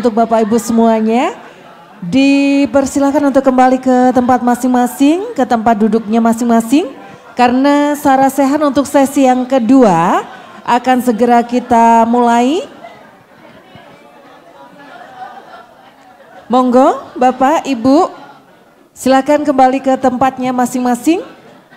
Untuk Bapak Ibu semuanya, dipersilakan untuk kembali ke tempat masing-masing, ke tempat duduknya masing-masing. Karena sarasehan untuk sesi yang kedua akan segera kita mulai. Monggo Bapak, Ibu, silakan kembali ke tempatnya masing-masing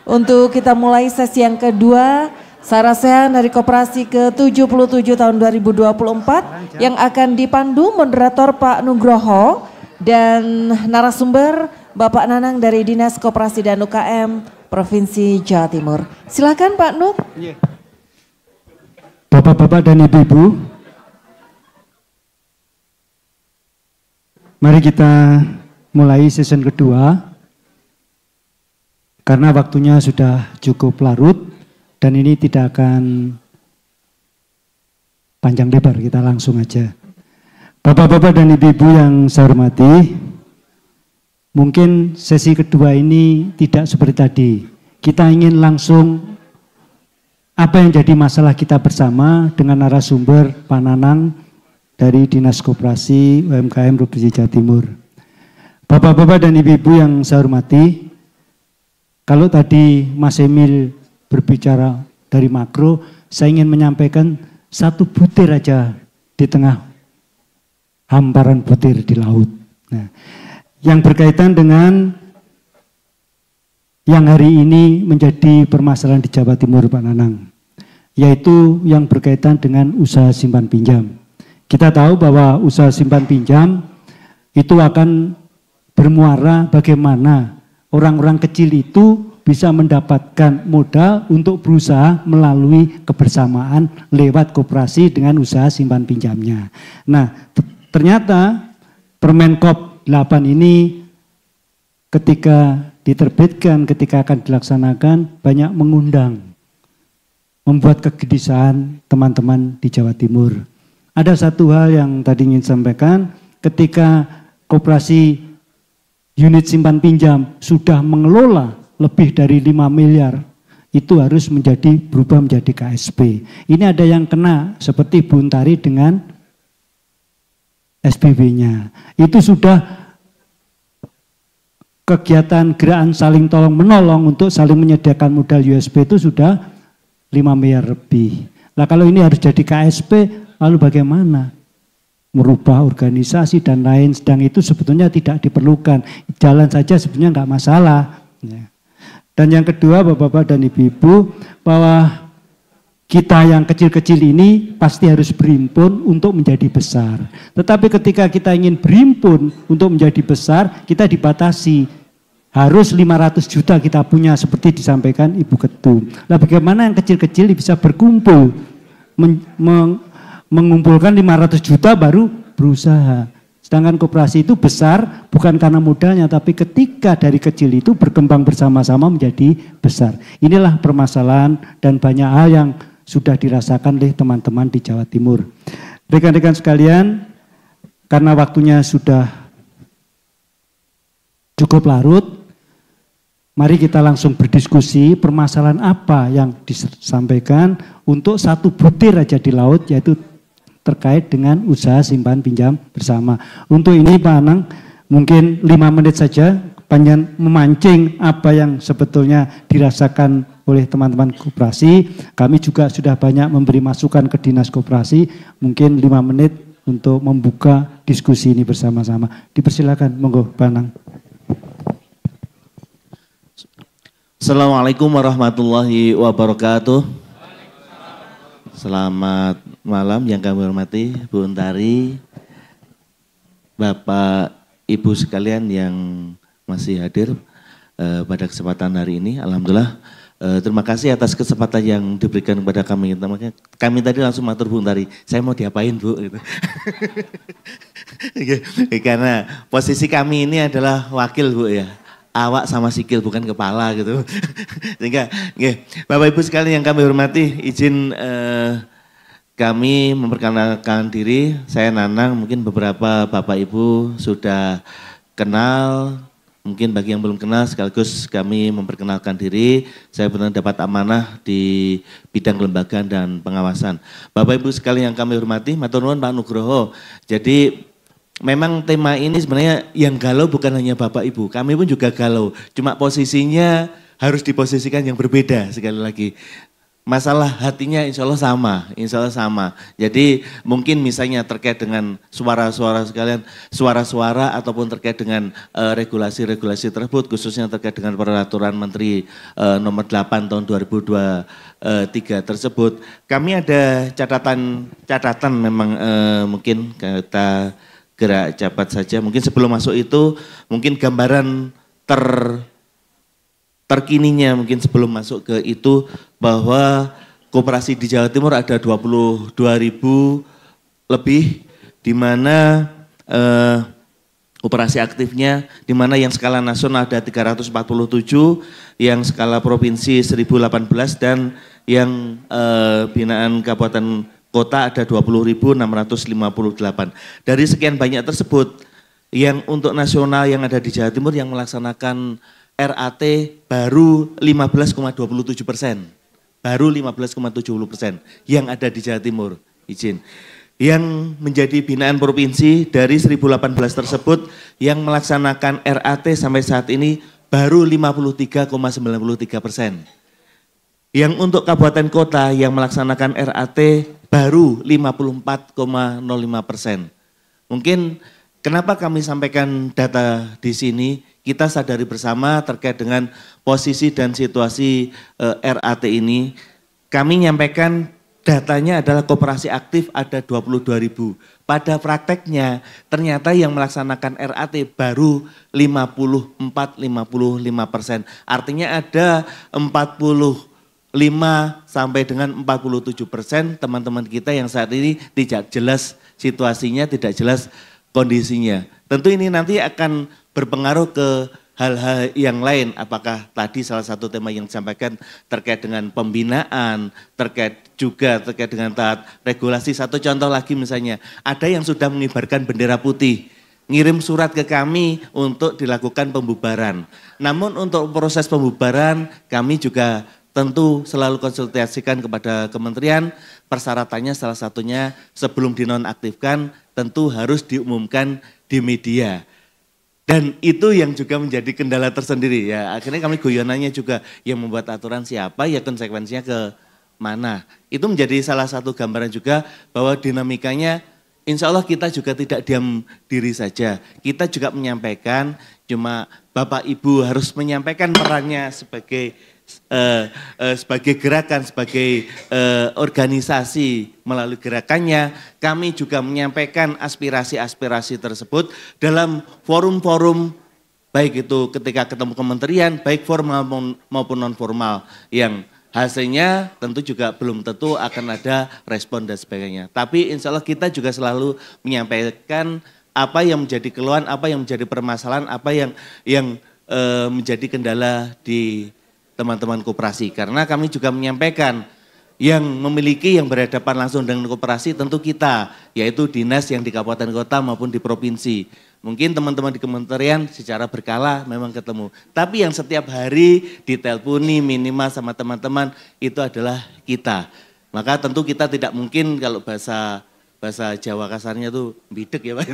untuk kita mulai sesi yang kedua. Sarasehan dari Koperasi ke-77 tahun 2024 yang akan dipandu moderator Pak Nugroho dan narasumber Bapak Nanang dari Dinas Koperasi dan UKM Provinsi Jawa Timur. Silakan Pak Nuk. Bapak-bapak dan ibu-ibu, mari kita mulai season kedua karena waktunya sudah cukup larut. Dan ini tidak akan panjang lebar, kita langsung aja. Bapak-bapak dan ibu-ibu yang saya hormati, mungkin sesi kedua ini tidak seperti tadi. Kita ingin langsung apa yang jadi masalah kita bersama dengan narasumber Pak Nanang dari Dinas Koperasi UMKM Provinsi Jawa Timur. Bapak-bapak dan ibu-ibu yang saya hormati, kalau tadi Mas Emil berbicara dari makro, saya ingin menyampaikan satu butir aja di tengah hamparan butir di laut. Nah, yang berkaitan dengan yang hari ini menjadi permasalahan di Jawa Timur Pak Nanang, yaitu yang berkaitan dengan usaha simpan pinjam. Kita tahu bahwa usaha simpan pinjam itu akan bermuara bagaimana orang-orang kecil itu bisa mendapatkan modal untuk berusaha melalui kebersamaan lewat koperasi dengan usaha simpan pinjamnya. Nah, ternyata Permenkop 8 ini ketika diterbitkan, ketika akan dilaksanakan banyak mengundang, membuat kegelisahan teman-teman di Jawa Timur. Ada satu hal yang tadi ingin sampaikan, ketika koperasi unit simpan pinjam sudah mengelola lebih dari 5 miliar, itu harus berubah menjadi KSP. Ini ada yang kena seperti Buntari dengan SPB-nya. Itu sudah kegiatan gerakan saling tolong menolong untuk saling menyediakan modal USP itu sudah 5 miliar lebih. Nah kalau ini harus jadi KSP, lalu bagaimana? Merubah organisasi dan lain, sedang itu sebetulnya tidak diperlukan. Jalan saja sebetulnya nggak masalah. Dan yang kedua Bapak-bapak dan Ibu-ibu, bahwa kita yang kecil-kecil ini pasti harus berhimpun untuk menjadi besar. Tetapi ketika kita ingin berhimpun untuk menjadi besar, kita dibatasi. Harus 500 juta kita punya seperti disampaikan Ibu Ketum. Nah bagaimana yang kecil-kecil bisa berkumpul, mengumpulkan 500 juta baru berusaha. Sedangkan koperasi itu besar bukan karena modalnya, tapi ketika dari kecil itu berkembang bersama-sama menjadi besar. Inilah permasalahan dan banyak hal yang sudah dirasakan oleh teman-teman di Jawa Timur. Rekan-rekan sekalian, karena waktunya sudah cukup larut, mari kita langsung berdiskusi permasalahan apa yang disampaikan untuk satu butir aja di laut, yaitu terkait dengan usaha simpan pinjam bersama. Untuk ini Pak Anang mungkin 5 menit saja panjang memancing apa yang sebetulnya dirasakan oleh teman-teman koperasi. Kami juga sudah banyak memberi masukan ke Dinas Koperasi, mungkin 5 menit untuk membuka diskusi ini bersama-sama. Dipersilakan, monggo Pak Anang. Assalamualaikum warahmatullahi wabarakatuh. Selamat malam yang kami hormati Bu Untari, Bapak Ibu sekalian yang masih hadir pada kesempatan hari ini. Alhamdulillah, terima kasih atas kesempatan yang diberikan kepada kami. Kami tadi langsung matur Bu Untari, saya mau diapain Bu? Gitu. Karena posisi kami ini adalah wakil Bu ya. Awak sama sikil bukan kepala gitu. Sehingga Bapak Ibu sekalian yang kami hormati, izin kami memperkenalkan diri. Saya Nanang, mungkin beberapa Bapak Ibu sudah kenal, mungkin bagi yang belum kenal sekaligus kami memperkenalkan diri. Saya benar dapat amanah di bidang kelembagaan dan pengawasan. Bapak Ibu sekalian yang kami hormati, matur nuwun Pak Nugroho. Jadi memang tema ini sebenarnya yang galau bukan hanya Bapak Ibu, kami pun juga galau. Cuma posisinya harus diposisikan yang berbeda sekali lagi. Masalah hatinya insya Allah sama, insya Allah sama. Jadi mungkin misalnya terkait dengan suara-suara sekalian, suara-suara ataupun terkait dengan regulasi-regulasi tersebut, khususnya terkait dengan peraturan Menteri nomor 8 tahun 2023 tersebut. Kami ada catatan memang mungkin kita gerak cepat saja. Mungkin sebelum masuk itu, mungkin gambaran terkininya mungkin sebelum masuk ke itu bahwa koperasi di Jawa Timur ada 22.000 lebih, di mana koperasi aktifnya, di mana yang skala nasional ada 347, yang skala provinsi 1018 dan yang binaan kabupaten kota ada 20.658. Dari sekian banyak tersebut, yang untuk nasional yang ada di Jawa Timur yang melaksanakan RAT baru 15,27%, baru 15,70% yang ada di Jawa Timur, izin. Yang menjadi binaan provinsi dari 1018 tersebut yang melaksanakan RAT sampai saat ini baru 53,93%. Yang untuk kabupaten kota yang melaksanakan RAT baru 54,05%. Mungkin kenapa kami sampaikan data di sini? Kita sadari bersama terkait dengan posisi dan situasi RAT ini. Kami nyampaikan datanya adalah koperasi aktif ada 22.000. Pada prakteknya ternyata yang melaksanakan RAT baru 54-55%. Artinya ada 45 sampai dengan 47% teman-teman kita yang saat ini tidak jelas situasinya, tidak jelas kondisinya. Tentu ini nanti akan berpengaruh ke hal-hal yang lain. Apakah tadi salah satu tema yang disampaikan terkait dengan pembinaan, terkait dengan taat regulasi. Satu contoh lagi misalnya, ada yang sudah mengibarkan bendera putih, ngirim surat ke kami untuk dilakukan pembubaran. Namun untuk proses pembubaran kami juga tentu selalu konsultasikan kepada kementerian, persyaratannya salah satunya sebelum dinonaktifkan tentu harus diumumkan di media. Dan itu yang juga menjadi kendala tersendiri ya. Akhirnya kami guyonannya juga yang membuat aturan siapa ya konsekuensinya ke mana. Itu menjadi salah satu gambaran juga bahwa dinamikanya insya Allah kita juga tidak diam diri saja. Kita juga menyampaikan, cuma Bapak Ibu harus menyampaikan perannya sebagai gerakan, sebagai organisasi. Melalui gerakannya kami juga menyampaikan aspirasi-aspirasi tersebut dalam forum-forum, baik itu ketika ketemu kementerian, baik formal maupun non formal, yang hasilnya tentu juga belum tentu akan ada respon dan sebagainya. Tapi insya Allah kita juga selalu menyampaikan apa yang menjadi keluhan, apa yang menjadi permasalahan, apa yang menjadi kendala di teman-teman koperasi. Karena kami juga menyampaikan yang memiliki, yang berhadapan langsung dengan koperasi tentu kita, yaitu dinas yang di kabupaten kota maupun di provinsi. Mungkin teman-teman di kementerian secara berkala memang ketemu. Tapi yang setiap hari diteleponi minimal sama teman-teman itu adalah kita. Maka tentu kita tidak mungkin, kalau bahasa Jawa kasarnya tuh bidek ya Pak.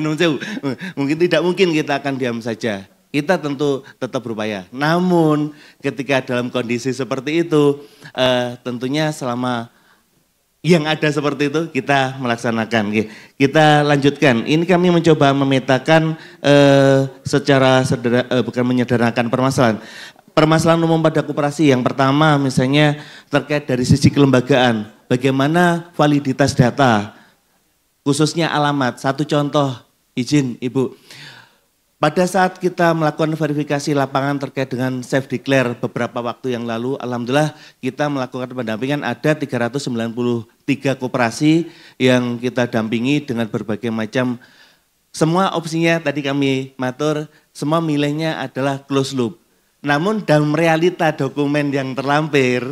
Mungkin tidak mungkin kita akan diam saja. Kita tentu tetap berupaya. Namun ketika dalam kondisi seperti itu, tentunya selama yang ada seperti itu kita melaksanakan. Kita lanjutkan. Ini kami mencoba memetakan secara bukan menyederhanakan permasalahan. Permasalahan umum pada koperasi yang pertama misalnya terkait dari sisi kelembagaan. Bagaimana validitas data, khususnya alamat. Satu contoh, izin Ibu. Pada saat kita melakukan verifikasi lapangan terkait dengan self declare beberapa waktu yang lalu, alhamdulillah kita melakukan pendampingan ada 393 koperasi yang kita dampingi dengan berbagai macam, semua opsinya tadi kami matur, semua milihnya adalah closed loop. Namun dalam realita dokumen yang terlampir,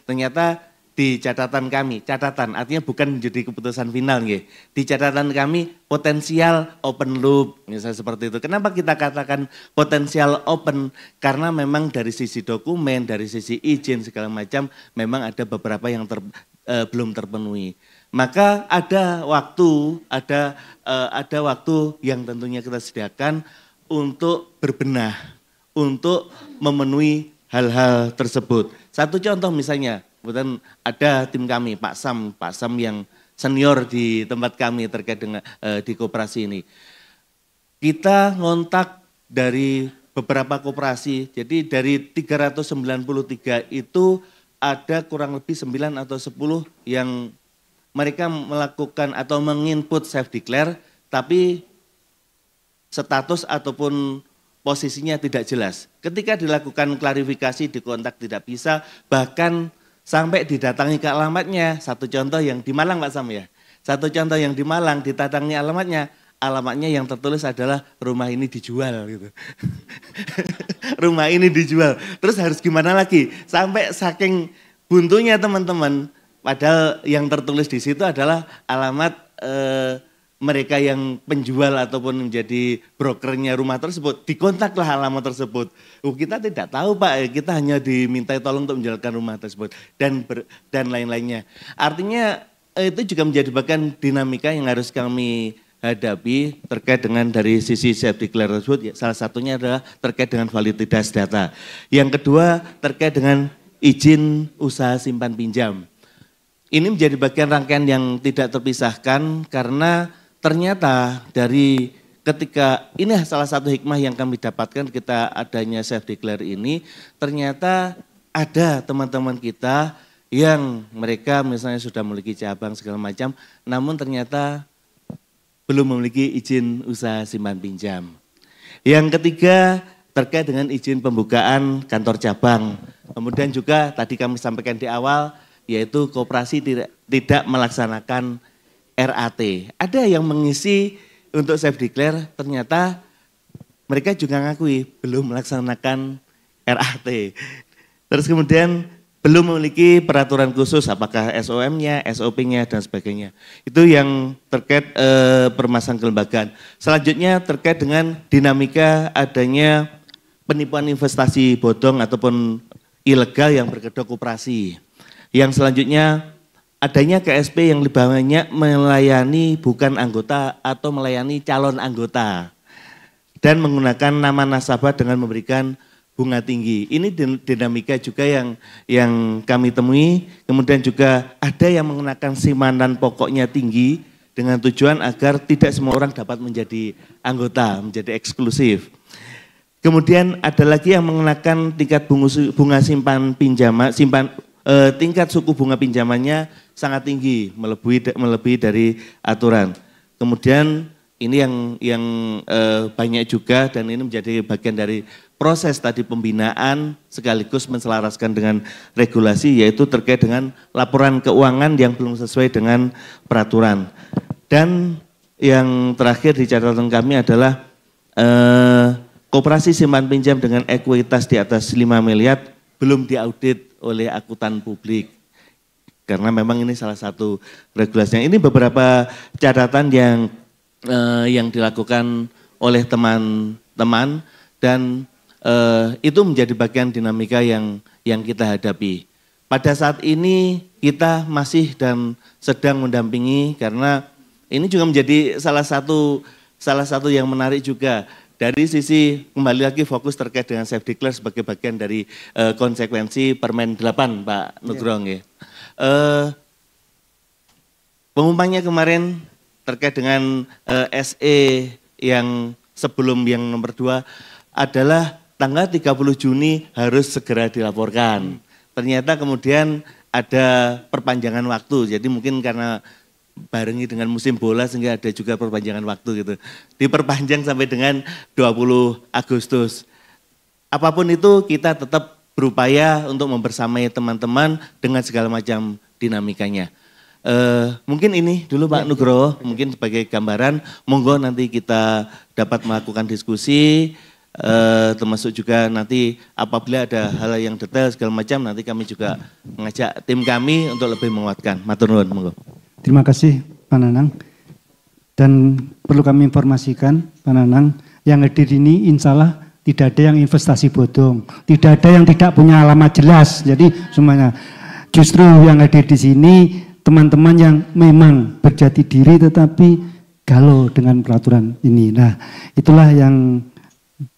ternyata di catatan kami, catatan artinya bukan menjadi keputusan final nggih. Di catatan kami potensial open loop, misalnya seperti itu. Kenapa kita katakan potensial open? Karena memang dari sisi dokumen, dari sisi izin segala macam memang ada beberapa yang belum terpenuhi. Maka ada waktu yang tentunya kita sediakan untuk berbenah, untuk memenuhi hal-hal tersebut. Satu contoh misalnya, kemudian ada tim kami, Pak Sam yang senior di tempat kami terkait dengan di koperasi ini. Kita ngontak dari beberapa koperasi, jadi dari 393 itu ada kurang lebih 9 atau 10 yang mereka melakukan atau menginput self declare tapi status ataupun posisinya tidak jelas. Ketika dilakukan klarifikasi di kontak tidak bisa, bahkan sampai didatangi ke alamatnya. Satu contoh yang di Malang Pak Sam ya. Satu contoh yang di Malang didatangi alamatnya yang tertulis adalah rumah ini dijual gitu. Rumah ini dijual. Terus harus gimana lagi? Sampai saking buntunya teman-teman. Padahal yang tertulis di situ adalah alamat mereka yang penjual ataupun menjadi brokernya rumah tersebut. Dikontaklah alamat tersebut. Kita tidak tahu Pak, kita hanya dimintai tolong untuk menjalankan rumah tersebut dan lain-lainnya. Artinya itu juga menjadi bagian dinamika yang harus kami hadapi terkait dengan dari sisi self declare tersebut. Salah satunya adalah terkait dengan validitas data. Yang kedua terkait dengan izin usaha simpan pinjam. Ini menjadi bagian rangkaian yang tidak terpisahkan karena ternyata dari ketika ini salah satu hikmah yang kami dapatkan kita adanya self declare ini, ternyata ada teman-teman kita yang mereka misalnya sudah memiliki cabang segala macam, namun ternyata belum memiliki izin usaha simpan pinjam. Yang ketiga terkait dengan izin pembukaan kantor cabang. Kemudian juga tadi kami sampaikan di awal, yaitu koperasi tidak melaksanakan RAT. Ada yang mengisi untuk self declare, ternyata mereka juga ngakui belum melaksanakan RAT. Terus kemudian belum memiliki peraturan khusus, apakah SOM-nya, SOP-nya dan sebagainya. Itu yang terkait permasalahan kelembagaan. Selanjutnya terkait dengan dinamika adanya penipuan investasi bodong ataupun ilegal yang berkedok koperasi. Yang selanjutnya adanya KSP yang lebih banyak melayani bukan anggota atau melayani calon anggota dan menggunakan nama nasabah dengan memberikan bunga tinggi. Ini dinamika juga yang kami temui. Kemudian juga ada yang mengenakan simpanan pokoknya tinggi dengan tujuan agar tidak semua orang dapat menjadi anggota, menjadi eksklusif. Kemudian ada lagi yang mengenakan tingkat bunga simpan pinjaman, tingkat suku bunga pinjamannya sangat tinggi, melebihi dari aturan. Kemudian ini yang banyak juga dan ini menjadi bagian dari proses tadi pembinaan sekaligus menselaraskan dengan regulasi, yaitu terkait dengan laporan keuangan yang belum sesuai dengan peraturan. Dan yang terakhir di catatan kami adalah koperasi simpan pinjam dengan ekuitas di atas 5 miliar belum diaudit oleh akuntan publik. Karena memang ini salah satu regulasinya. Ini beberapa catatan yang dilakukan oleh teman-teman dan itu menjadi bagian dinamika yang kita hadapi. Pada saat ini kita masih dan sedang mendampingi karena ini juga menjadi salah satu yang menarik juga. Dari sisi kembali lagi fokus terkait dengan self declare sebagai bagian dari konsekuensi Permen 8 Pak Nugrong ya. Pengumumannya kemarin terkait dengan SE yang sebelum yang nomor 2 adalah tanggal 30 Juni harus segera dilaporkan. Ternyata kemudian ada perpanjangan waktu, jadi mungkin karena barengi dengan musim bola sehingga ada juga perpanjangan waktu gitu. Diperpanjang sampai dengan 20 Agustus. Apapun itu kita tetap berupaya untuk membersamai teman-teman dengan segala macam dinamikanya. Mungkin ini dulu Pak Nugroho, mungkin sebagai gambaran, monggo nanti kita dapat melakukan diskusi, termasuk juga nanti apabila ada hal yang detail segala macam, nanti kami juga mengajak tim kami untuk lebih menguatkan. Matur nuwun, monggo. Terima kasih Pak Nanang. Dan perlu kami informasikan Pak Nanang, yang hadir ini insya Allah tidak ada yang investasi bodong, tidak ada yang tidak punya alamat jelas. Jadi semuanya justru yang hadir di sini teman-teman yang memang berjati diri tetapi galau dengan peraturan ini. Nah, itulah yang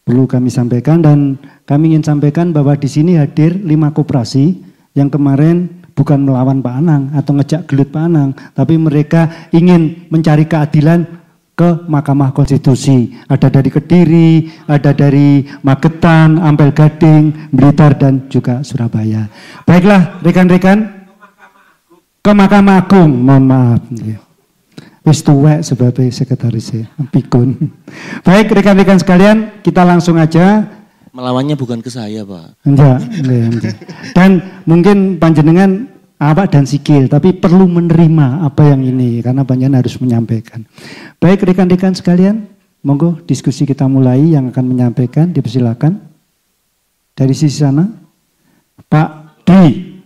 perlu kami sampaikan, dan kami ingin sampaikan bahwa di sini hadir 5 koperasi yang kemarin bukan melawan Pak Anang atau ngejak gelut Pak Anang, tapi mereka ingin mencari keadilan ke Mahkamah Konstitusi. Ada dari Kediri, ada dari Magetan, Ampel Gading, Blitar, dan juga Surabaya. Baiklah rekan-rekan, ke Mahkamah Agung, mohon maaf. Wis tuwek sebagai sekretaris pikun. Baik rekan-rekan sekalian, kita langsung aja. Melawannya bukan ke saya, Pak. Enggak. Dan mungkin panjenengan awak dan sikil, tapi perlu menerima apa yang ini, karena panjenengan harus menyampaikan. Baik rekan-rekan sekalian, monggo diskusi kita mulai. Yang akan menyampaikan dipersilakan. Dari sisi sana, Pak Dwi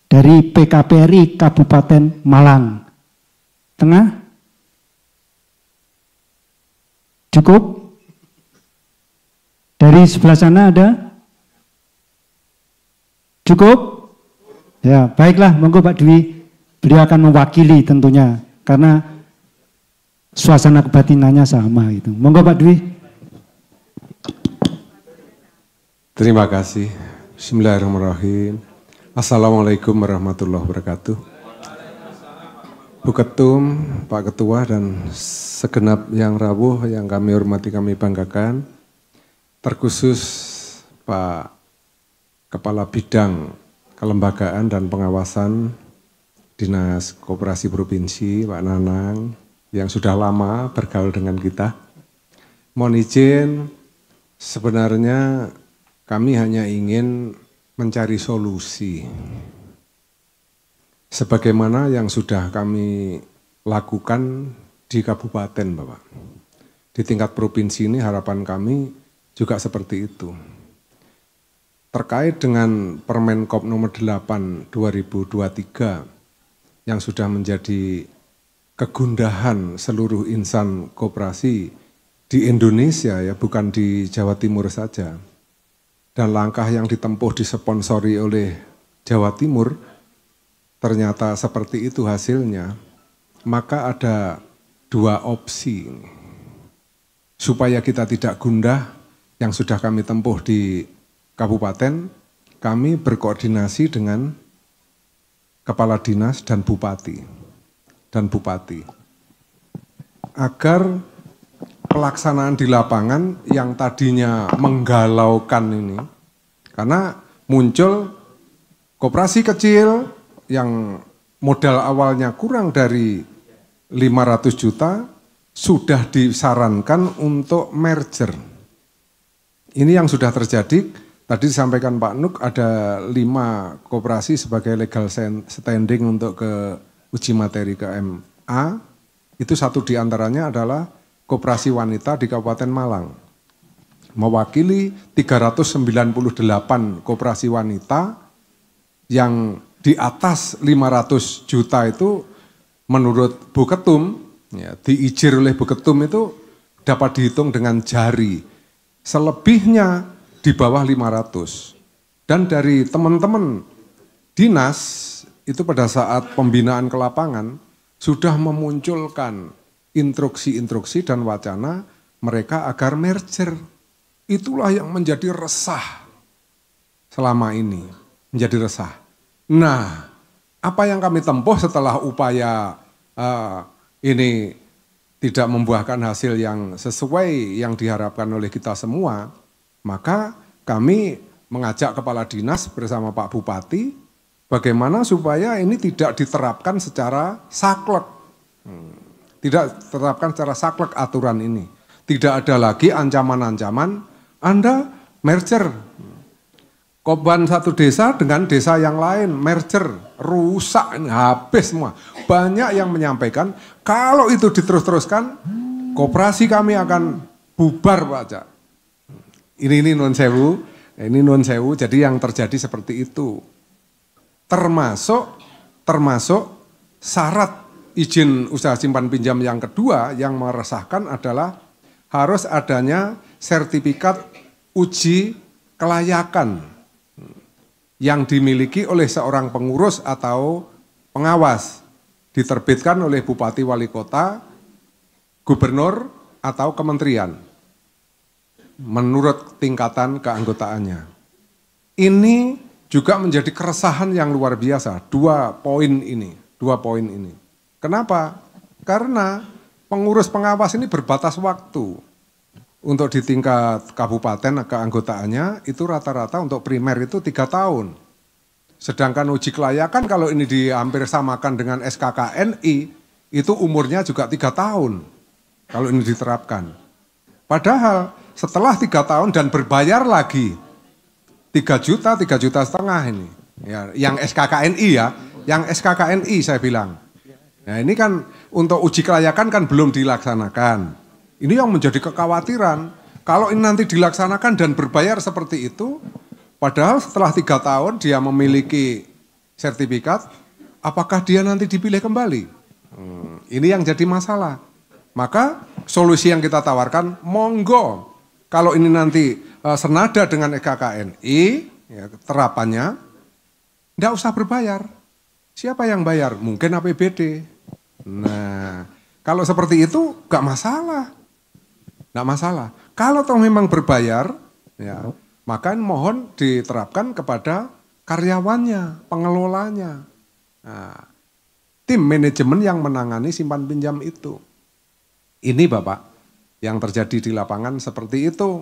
dari PKPRI Kabupaten Malang. Tengah? Cukup? Dari sebelah sana ada? Cukup? Ya, baiklah, monggo Pak Dwi. Beliau akan mewakili tentunya, karena suasana kebatinannya sama gitu. Monggo Pak Dwi. Terima kasih. Bismillahirrahmanirrahim. Assalamualaikum warahmatullahi wabarakatuh. Bu Ketum, Pak Ketua, dan segenap yang rawuh yang kami hormati, kami banggakan, terkhusus Pak Kepala Bidang Kelembagaan dan Pengawasan Dinas Koperasi Provinsi, Pak Nanang, yang sudah lama bergaul dengan kita. Mohon izin, sebenarnya kami hanya ingin mencari solusi. Sebagaimana yang sudah kami lakukan di kabupaten, Bapak. Di tingkat provinsi ini harapan kami juga seperti itu. Terkait dengan Permenkop nomor 8 2023 yang sudah menjadi kegundahan seluruh insan koperasi di Indonesia, ya, bukan di Jawa Timur saja. Dan langkah yang ditempuh disponsori oleh Jawa Timur, ternyata seperti itu hasilnya, maka ada 2 opsi. Supaya kita tidak gundah yang sudah kami tempuh di kabupaten, kami berkoordinasi dengan kepala dinas dan bupati. Agar pelaksanaan di lapangan yang tadinya menggalaukan ini, karena muncul koperasi kecil yang modal awalnya kurang dari 500 juta, sudah disarankan untuk merger. Ini yang sudah terjadi, tadi disampaikan Pak Nuk, ada 5 koperasi sebagai legal standing untuk ke uji materi ke MA, itu satu diantaranya adalah koperasi wanita di Kabupaten Malang. Mewakili 398 koperasi wanita yang di atas 500 juta itu menurut Bu Ketum, ya, diijir oleh Bu Ketum itu dapat dihitung dengan jari. Selebihnya di bawah 500. Dan dari teman-teman dinas itu pada saat pembinaan ke lapangan sudah memunculkan instruksi-instruksi dan wacana mereka agar merger. Itulah yang menjadi resah selama ini, menjadi resah. Nah, apa yang kami tempuh setelah upaya ini tidak membuahkan hasil yang sesuai yang diharapkan oleh kita semua, maka kami mengajak kepala dinas bersama Pak Bupati bagaimana supaya ini tidak diterapkan secara saklek. Tidak diterapkan secara saklek aturan ini. Tidak ada lagi ancaman-ancaman Anda merger. Korban satu desa dengan desa yang lain, merger, rusak, habis semua. Banyak yang menyampaikan, kalau itu diterus-teruskan, koperasi kami akan bubar Pak Cak. Ini non sewu, jadi yang terjadi seperti itu. Termasuk syarat izin usaha simpan pinjam yang kedua yang meresahkan adalah harus adanya sertifikat uji kelayakan yang dimiliki oleh seorang pengurus atau pengawas diterbitkan oleh bupati, wali kota, gubernur, atau kementerian menurut tingkatan keanggotaannya. Ini juga menjadi keresahan yang luar biasa, dua poin ini. Kenapa? Karena pengurus pengawas ini berbatas waktu. Untuk di tingkat kabupaten keanggotaannya itu rata-rata untuk primer itu 3 tahun. Sedangkan uji kelayakan kalau ini hampir samakan dengan SKKNI, itu umurnya juga 3 tahun. Kalau ini diterapkan. Padahal setelah 3 tahun dan berbayar lagi 3 juta setengah ini. Ya, yang SKKNI ya, yang SKKNI saya bilang. Nah ini kan untuk uji kelayakan kan belum dilaksanakan. Ini yang menjadi kekhawatiran. Kalau ini nanti dilaksanakan dan berbayar seperti itu, padahal setelah 3 tahun dia memiliki sertifikat, apakah dia nanti dipilih kembali? Ini yang jadi masalah. Maka solusi yang kita tawarkan, monggo. Kalau ini nanti senada dengan SKKNI, ya, terapannya, tidak usah berbayar. Siapa yang bayar? Mungkin APBD. Nah, kalau seperti itu gak masalah. Gak masalah. Kalau toh memang berbayar, ya, maka mohon diterapkan kepada karyawannya, pengelolanya. Nah, tim manajemen yang menangani simpan pinjam itu. Ini Bapak, yang terjadi di lapangan seperti itu.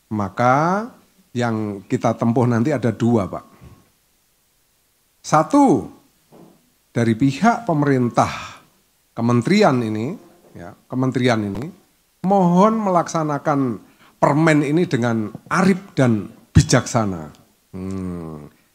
Maka yang kita tempuh nanti ada 2 Pak. 1, dari pihak pemerintah, kementerian ini, mohon melaksanakan permen ini dengan arif dan bijaksana.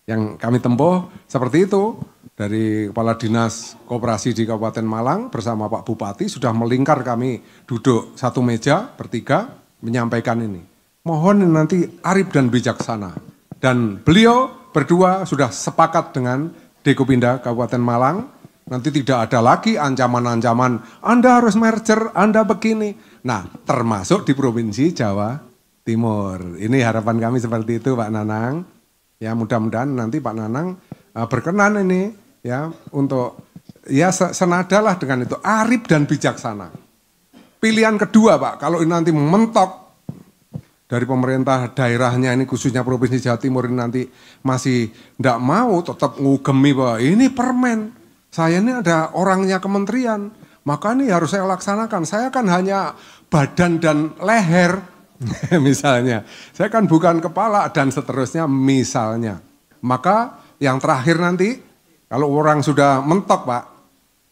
Yang kami tempuh seperti itu, dari Kepala Dinas Koperasi di Kabupaten Malang bersama Pak Bupati sudah melingkar kami duduk satu meja bertiga menyampaikan ini. Mohon nanti arif dan bijaksana. Dan beliau berdua sudah sepakat dengan Dekopinda Kabupaten Malang. Nanti tidak ada lagi ancaman-ancaman, Anda harus merger, Anda begini. Nah, termasuk di Provinsi Jawa Timur. Ini harapan kami seperti itu Pak Nanang. Ya mudah-mudahan nanti Pak Nanang berkenan ini ya untuk ya senadalah dengan itu, arif dan bijaksana. Pilihan kedua Pak, kalau ini nanti mentok dari pemerintah daerahnya ini khususnya Provinsi Jawa Timur ini nanti masih tidak mau, tetap ngugemi bahwa ini permen. Saya ini ada orangnya kementerian, maka ini harus saya laksanakan. Saya kan hanya badan dan leher misalnya. Saya kan bukan kepala dan seterusnya misalnya. Maka yang terakhir nanti kalau orang sudah mentok Pak,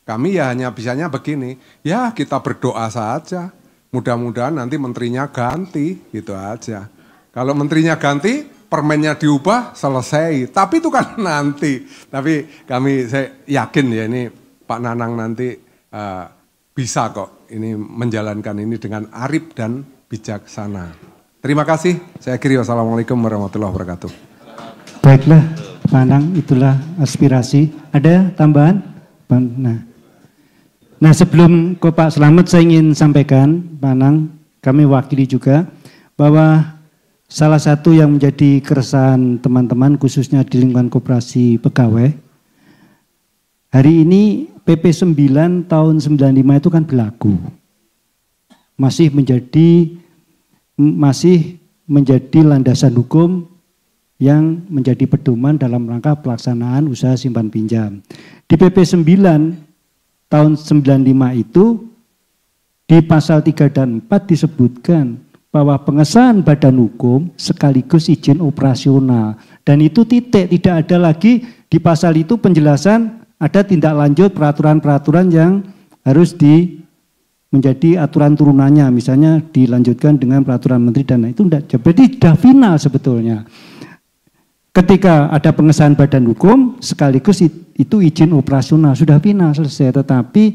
kami ya hanya bisanya begini, ya kita berdoa saja. Mudah-mudahan nanti menterinya ganti, gitu aja. Kalau menterinya ganti, permennya diubah, selesai. Tapi itu kan nanti. Tapi saya yakin ya ini Pak Nanang nanti bisa kok ini menjalankan ini dengan arif dan bijaksana. Terima kasih. Saya akhiri. Wassalamualaikum warahmatullahi wabarakatuh. Baiklah, Pak Nanang, itulah aspirasi. Ada tambahan? Nah sebelum ke Pak Slamet saya ingin sampaikan, Pak Nanang, kami wakili juga bahwa salah satu yang menjadi keresahan teman-teman khususnya di lingkungan koperasi pegawai, hari ini PP 9 tahun 95 itu kan berlaku. Masih menjadi landasan hukum yang menjadi pedoman dalam rangka pelaksanaan usaha simpan pinjam. Di PP 9 tahun 95 itu di pasal 3 dan 4 disebutkan bahwa pengesahan badan hukum sekaligus izin operasional. Dan itu titik, tidak ada lagi di pasal itu penjelasan ada tindak lanjut peraturan-peraturan yang harus menjadi aturan turunannya. Misalnya dilanjutkan dengan peraturan menteri dan itu tidak. Jadi sudah final sebetulnya. Ketika ada pengesahan badan hukum sekaligus itu izin operasional sudah final selesai, tetapi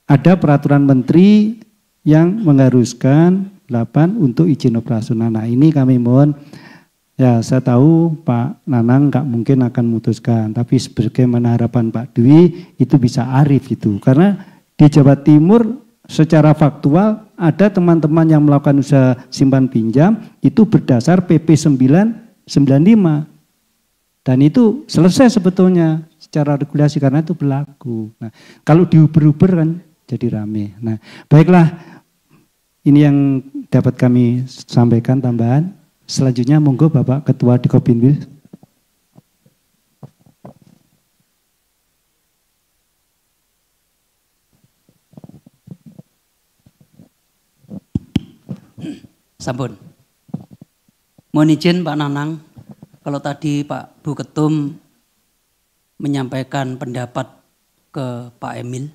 ada peraturan menteri yang mengharuskan 8 untuk izin operasional. Nah ini kami mohon, ya saya tahu Pak Nanang nggak mungkin akan memutuskan, tapi sebagaimana harapan Pak Dwi itu bisa arif itu, karena di Jawa Timur secara faktual ada teman-teman yang melakukan usaha simpan pinjam itu berdasar PP 995 Dan itu selesai sebetulnya secara regulasi karena itu berlaku. Nah, kalau diuber-uber kan jadi rame. Nah, baiklah, ini yang dapat kami sampaikan tambahan. Selanjutnya monggo Bapak Ketua Dikopinwil. Sampun. Mohon izin Pak Nanang, kalau tadi Pak Bu Ketum menyampaikan pendapat ke Pak Emil,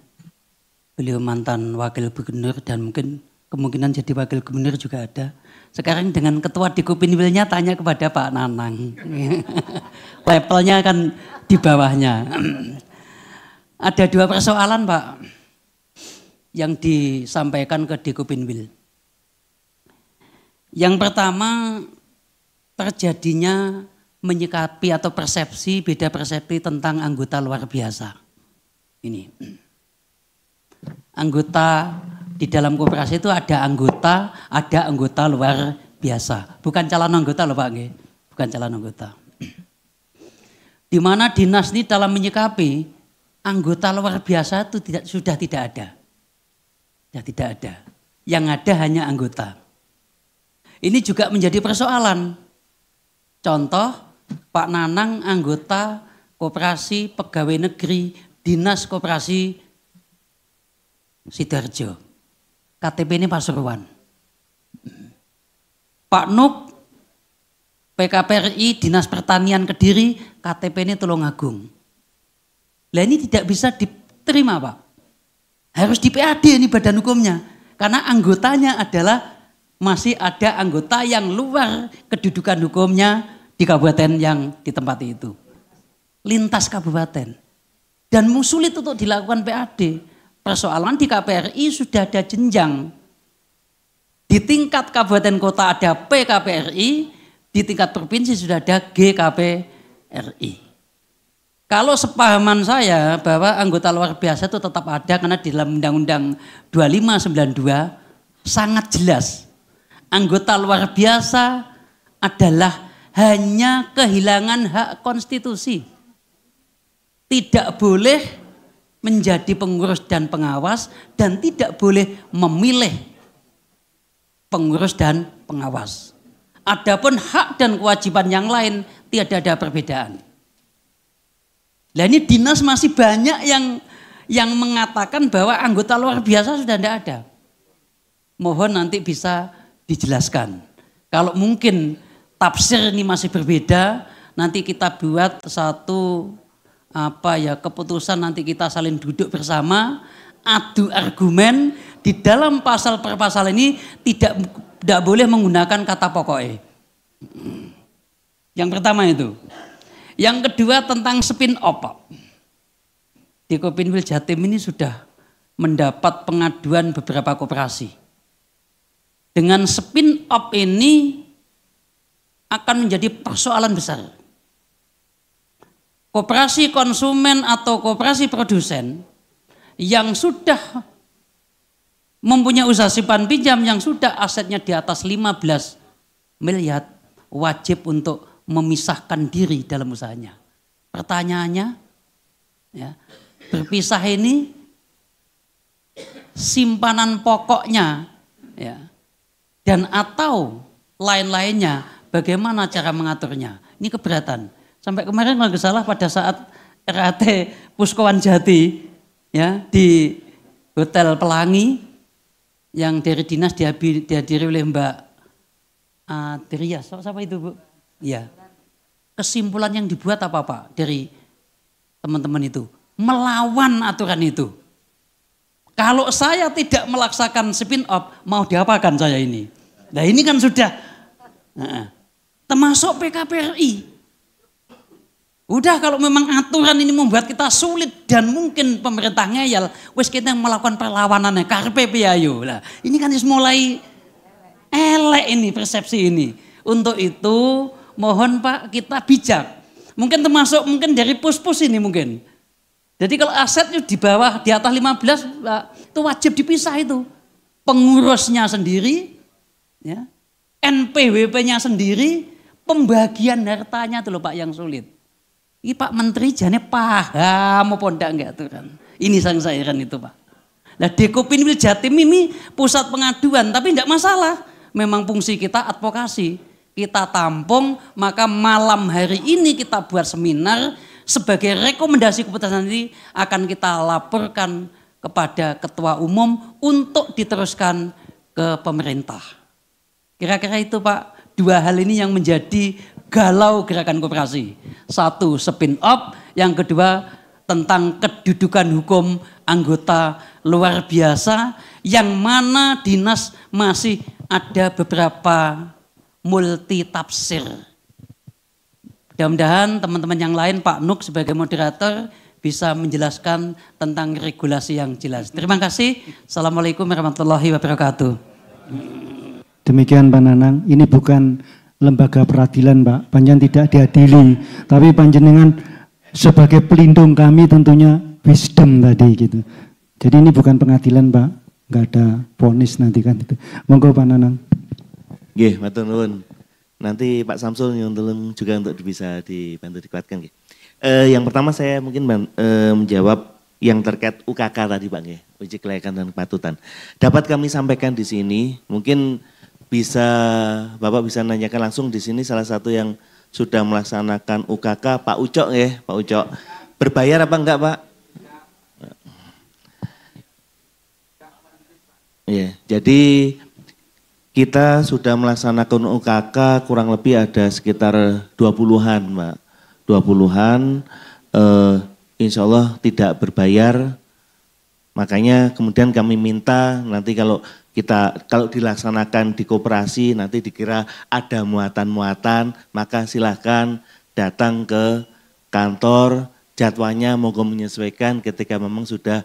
beliau mantan wakil gubernur dan mungkin kemungkinan jadi wakil gubernur juga ada. Sekarang dengan ketua Dikopinwilnya tanya kepada Pak Nanang. Levelnya kan di bawahnya. Ada 2 persoalan Pak yang disampaikan ke Dikopinwil. Yang pertama terjadinya menyikapi atau persepsi, beda persepsi tentang anggota luar biasa. Ini. Anggota di dalam koperasi itu ada anggota luar biasa. Bukan calon anggota loh Pak, bukan calon anggota. Di mana dinas ini dalam menyikapi anggota luar biasa itu sudah tidak ada. Sudah tidak ada. Yang ada hanya anggota. Ini juga menjadi persoalan. Contoh, Pak Nanang anggota Koperasi Pegawai Negeri Dinas Koperasi Sidoarjo. KTP ini Pasuruan. Pak Nuk PKPRI Dinas Pertanian Kediri, KTP ini Tulungagung. Lah ini tidak bisa diterima Pak. Harus di PAD ini badan hukumnya. Karena anggotanya adalah masih ada anggota yang luar kedudukan hukumnya di kabupaten yang ditempati itu. Lintas kabupaten. Dan sulit untuk dilakukan PAD. Persoalan di KPRI sudah ada jenjang. Di tingkat kabupaten kota ada PKPRI, di tingkat provinsi sudah ada GKPRI. Kalau sepahaman saya bahwa anggota luar biasa itu tetap ada karena di dalam Undang-Undang 2592 sangat jelas. Anggota luar biasa adalah hanya kehilangan hak konstitusi. Tidak boleh menjadi pengurus dan pengawas dan tidak boleh memilih pengurus dan pengawas. Adapun hak dan kewajiban yang lain tidak ada perbedaan. Nah ini dinas masih banyak yang mengatakan bahwa anggota luar biasa sudah tidak ada. Mohon nanti bisa dijelaskan. Kalau mungkin tafsir ini masih berbeda, nanti kita buat satu keputusan, nanti kita saling duduk bersama, adu argumen di dalam pasal per pasal ini tidak boleh menggunakan kata pokoknya. Yang pertama itu. Yang kedua tentang spin off. Dikopinwil Jatim ini sudah mendapat pengaduan beberapa koperasi. Dengan spin off ini akan menjadi persoalan besar. Koperasi konsumen atau koperasi produsen yang sudah mempunyai usaha simpan pinjam yang sudah asetnya di atas 15 miliar wajib untuk memisahkan diri dalam usahanya. Pertanyaannya, ya, berpisah ini simpanan pokoknya, ya, dan atau lain-lainnya, bagaimana cara mengaturnya? Ini keberatan. Sampai kemarin kalau nggak salah pada saat RAT Puskowan Jati, ya, di Hotel Pelangi yang dari dinas dihadiri oleh Mbak Adria, siapa itu Bu? Ya. Kesimpulan yang dibuat apa Pak dari teman-teman itu? Melawan aturan itu. Kalau saya tidak melaksanakan spin off, mau diapakan saya ini? Nah ini kan sudah, termasuk PKPRI. Udah kalau memang aturan ini membuat kita sulit dan mungkin pemerintah ngeyel, wes kita melakukan perlawanannya, karpe piayo. Lah, ini kan mulai elek ini persepsi ini. Untuk itu mohon Pak kita bijak. Mungkin termasuk mungkin dari pus-pus ini mungkin. Jadi kalau asetnya di bawah di atas 15 Pak, itu wajib dipisah itu. Pengurusnya sendiri, ya, NPWP-nya sendiri, pembagian hartanya itu loh Pak yang sulit. Ini Pak Menteri jane paham apa ndak enggak aturan. Ini sang sairan itu Pak. Nah Dekopinwil Jatim ini pusat pengaduan tapi enggak masalah. Memang fungsi kita advokasi. Kita tampung, maka malam hari ini kita buat seminar sebagai rekomendasi keputusan ini akan kita laporkan kepada Ketua Umum untuk diteruskan ke pemerintah. Kira-kira itu Pak. Dua hal ini yang menjadi galau gerakan koperasi. Satu spin off, yang kedua tentang kedudukan hukum anggota luar biasa yang mana dinas masih ada beberapa multi tafsir. Mudah-mudahan teman-teman yang lain Pak Nuk sebagai moderator bisa menjelaskan tentang regulasi yang jelas. Terima kasih. Assalamualaikum warahmatullahi wabarakatuh. Demikian Pak Nanang, ini bukan lembaga peradilan Pak, panjenengan tidak diadili, tapi panjenengan sebagai pelindung kami tentunya wisdom tadi gitu. Jadi ini bukan pengadilan Pak, nggak ada vonis nanti kan itu. Monggo Pak Nanang. Nggih, matur nuwun. Nanti Pak Samsul nyuntulun juga untuk bisa dibantu dikuatkan. Yang pertama saya mungkin menjawab yang terkait UKK tadi Pak, uji kelayakan dan kepatutan. Dapat kami sampaikan di sini, mungkin bisa Bapak bisa nanyakan langsung di sini salah satu yang sudah melaksanakan UKK Pak Ucok ya, Pak Ucok. Berbayar apa enggak Pak? Ya, jadi kita sudah melaksanakan UKK kurang lebih ada sekitar 20-an Pak. 20-an insya Allah tidak berbayar. Makanya kemudian kami minta nanti kalau dilaksanakan di koperasi nanti dikira ada muatan-muatan, maka silahkan datang ke kantor, jadwalnya monggo menyesuaikan ketika memang sudah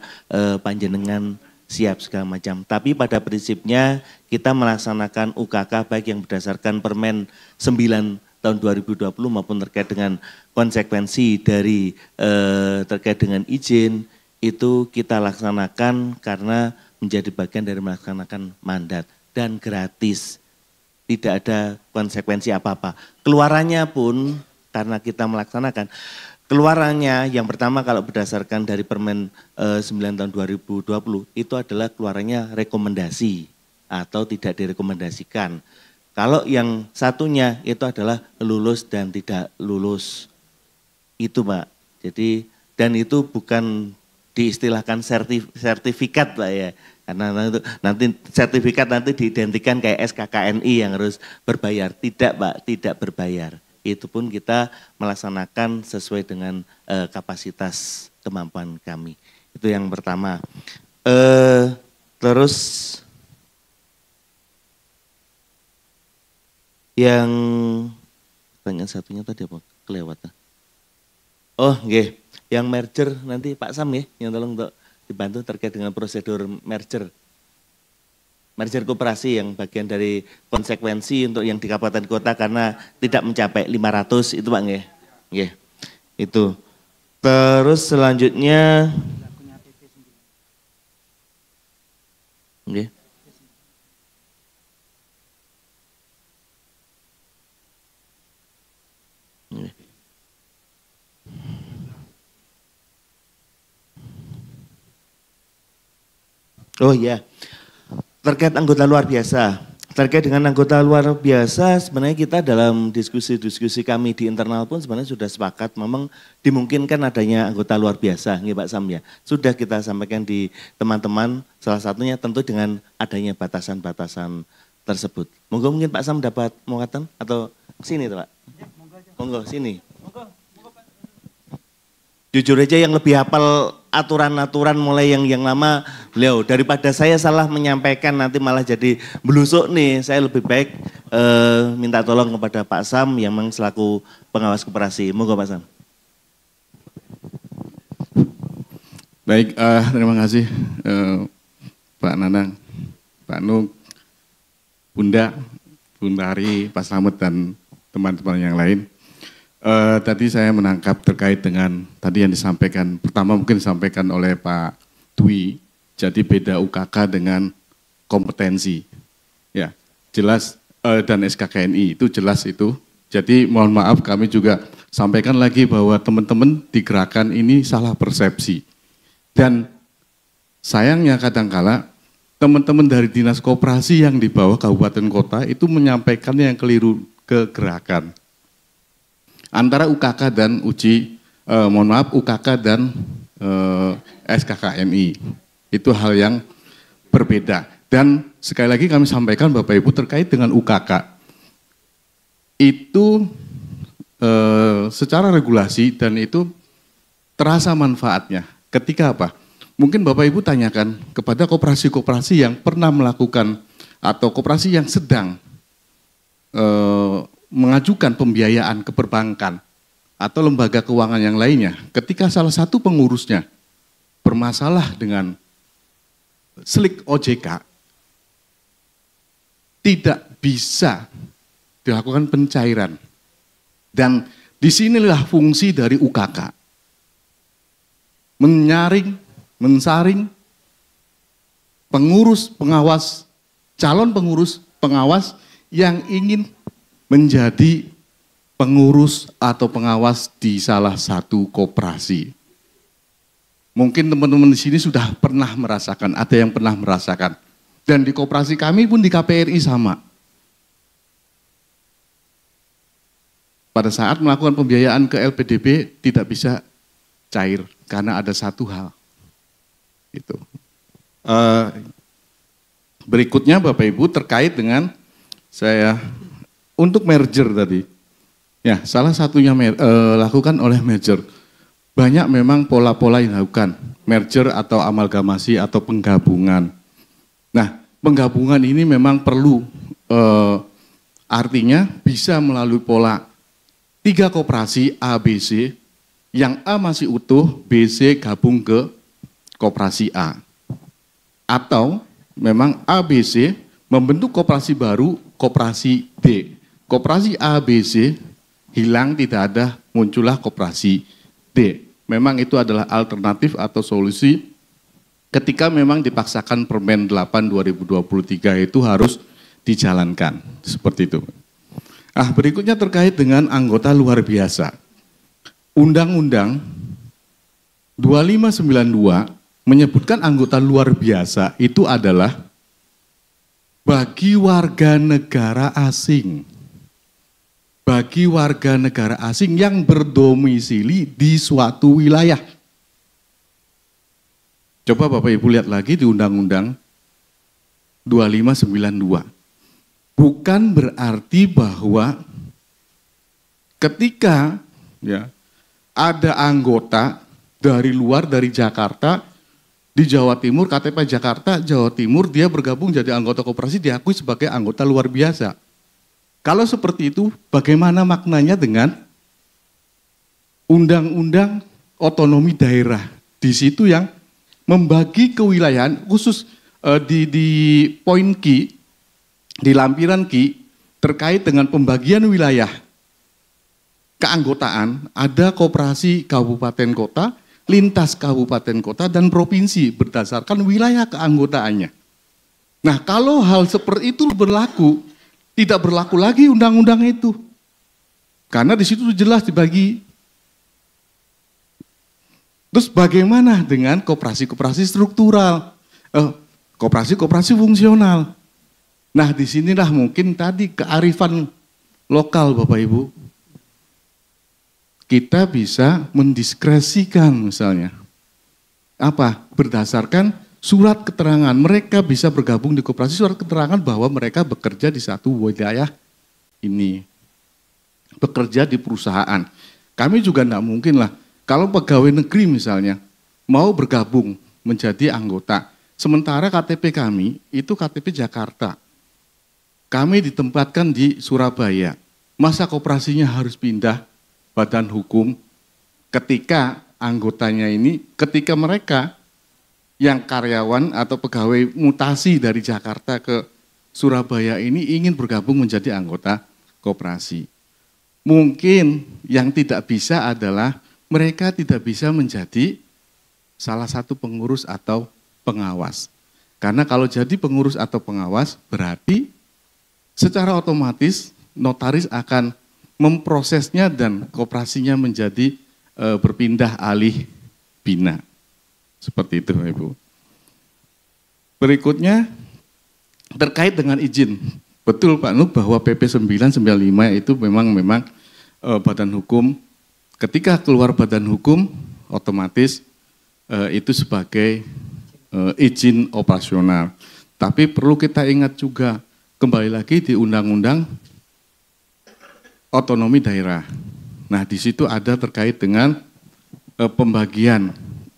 panjenengan siap segala macam. Tapi pada prinsipnya kita melaksanakan UKK baik yang berdasarkan Permen 9 tahun 2020 maupun terkait dengan konsekuensi dari terkait dengan izin itu kita laksanakan karena menjadi bagian dari melaksanakan mandat dan gratis. Tidak ada konsekuensi apa-apa. Keluarannya pun karena kita melaksanakan, keluarannya yang pertama kalau berdasarkan dari Permen 9 tahun 2020 itu adalah keluarannya rekomendasi atau tidak direkomendasikan. Kalau yang satunya itu adalah lulus dan tidak lulus. Itu Pak. Jadi dan itu bukan diistilahkan sertifikat lah ya, karena nanti sertifikat nanti diidentikan kayak SKKNI yang harus berbayar. Tidak Pak, tidak berbayar. Itu pun kita melaksanakan sesuai dengan kapasitas kemampuan kami. Itu yang pertama. Terus yang pertanyaan satunya tadi apa? Kelewatan. Oh, nggih. Yang merger nanti Pak Sam ya, yang tolong untuk dibantu terkait dengan prosedur merger. Merger koperasi yang bagian dari konsekuensi untuk yang di kabupaten kota karena tidak mencapai 500 itu Pak nggih. Nggih. Itu. Terus selanjutnya nggih. Nggih. Oh iya, terkait anggota luar biasa. Terkait dengan anggota luar biasa sebenarnya kita dalam diskusi-diskusi kami di internal pun sebenarnya sudah sepakat memang dimungkinkan adanya anggota luar biasa, nggih Pak Sam ya. Sudah kita sampaikan di teman-teman, salah satunya tentu dengan adanya batasan-batasan tersebut. Mungkin Pak Sam dapat mau katakan atau sini tuh Pak? Monggo sini. Jujur aja yang lebih hafal aturan-aturan mulai yang lama beliau. Daripada saya salah menyampaikan nanti malah jadi belusuk nih. Saya lebih baik minta tolong kepada Pak Sam yang memang selaku pengawas koperasi. Monggo Pak Sam. Baik, terima kasih Pak Nanang, Pak Nuk, Bunda Hari, Pak Slamet dan teman-teman yang lain. Tadi saya menangkap terkait dengan tadi yang disampaikan, pertama mungkin disampaikan oleh Pak Dwi, jadi beda UKK dengan kompetensi. Ya, jelas dan SKKNI itu jelas itu. Jadi mohon maaf kami juga sampaikan lagi bahwa teman-teman di gerakan ini salah persepsi. Dan sayangnya kadangkala teman-teman dari dinas koperasi yang di bawah kabupaten kota itu menyampaikan yang keliru ke gerakan. Antara UKK dan UKK dan SKKMI. Itu hal yang berbeda. Dan sekali lagi kami sampaikan Bapak Ibu terkait dengan UKK. Itu secara regulasi dan itu terasa manfaatnya. Ketika apa? Mungkin Bapak Ibu tanyakan kepada koperasi-koperasi yang pernah melakukan atau koperasi yang sedang mengajukan pembiayaan ke perbankan atau lembaga keuangan yang lainnya. Ketika salah satu pengurusnya bermasalah dengan slik OJK, tidak bisa dilakukan pencairan. Dan disinilah fungsi dari UKK. Mensaring pengurus, pengawas, calon pengurus, pengawas yang ingin menjadi pengurus atau pengawas di salah satu koperasi. Mungkin teman-teman di sini sudah pernah merasakan, ada yang pernah merasakan. Dan di koperasi kami pun di KPRI sama. Pada saat melakukan pembiayaan ke LPDB tidak bisa cair karena ada satu hal. Itu. Berikutnya Bapak Ibu terkait dengan saya untuk merger tadi. Ya, salah satunya lakukan oleh merger. Banyak memang pola-pola yang dilakukan, merger atau amalgamasi atau penggabungan. Nah, penggabungan ini memang perlu artinya bisa melalui pola 3 koperasi A, B, C, yang A masih utuh, B, C gabung ke koperasi A. Atau memang A, B, C membentuk koperasi baru, koperasi D. Koperasi A, B, C hilang, tidak ada, muncullah koperasi D. Memang itu adalah alternatif atau solusi ketika memang dipaksakan Permen 8 2023 itu harus dijalankan. Seperti itu. Berikutnya terkait dengan anggota luar biasa. Undang-Undang 2592 menyebutkan anggota luar biasa itu adalah bagi warga negara asing. Bagi warga negara asing yang berdomisili di suatu wilayah. Coba Bapak Ibu lihat lagi di Undang-Undang 2592. Bukan berarti bahwa ketika ya ada anggota dari luar, dari Jakarta, di Jawa Timur, KTP Jakarta, Jawa Timur, dia bergabung jadi anggota koperasi diakui sebagai anggota luar biasa. Kalau seperti itu, bagaimana maknanya dengan Undang-Undang Otonomi Daerah? Di situ yang membagi kewilayahan, khusus di poin Q, di lampiran Q, terkait dengan pembagian wilayah keanggotaan, ada koperasi kabupaten kota, lintas kabupaten kota, dan provinsi berdasarkan wilayah keanggotaannya. Nah, kalau hal seperti itu berlaku, tidak berlaku lagi undang-undang itu. Karena di situ jelas dibagi. Terus bagaimana dengan koperasi-koperasi struktural, koperasi-koperasi fungsional? Nah, disinilah mungkin tadi kearifan lokal Bapak Ibu. Kita bisa mendiskresikan misalnya. Apa? Berdasarkan surat keterangan. Mereka bisa bergabung di koperasi surat keterangan bahwa mereka bekerja di satu wilayah ini. Bekerja di perusahaan. Kami juga tidak mungkin lah. Kalau pegawai negeri misalnya mau bergabung menjadi anggota. Sementara KTP kami itu KTP Jakarta. Kami ditempatkan di Surabaya. Masa koperasinya harus pindah badan hukum ketika anggotanya ini, ketika mereka yang karyawan atau pegawai mutasi dari Jakarta ke Surabaya ini ingin bergabung menjadi anggota koperasi. Mungkin yang tidak bisa adalah mereka tidak bisa menjadi salah satu pengurus atau pengawas. Karena kalau jadi pengurus atau pengawas berarti secara otomatis notaris akan memprosesnya dan koperasinya menjadi berpindah alih bina. Seperti itu Ibu. Berikutnya terkait dengan izin. Betul Pak Nuk bahwa PP 995 itu memang badan hukum. Ketika keluar badan hukum otomatis itu sebagai izin operasional. Tapi perlu kita ingat juga kembali lagi di Undang-Undang Otonomi Daerah. Nah di situ ada terkait dengan pembagian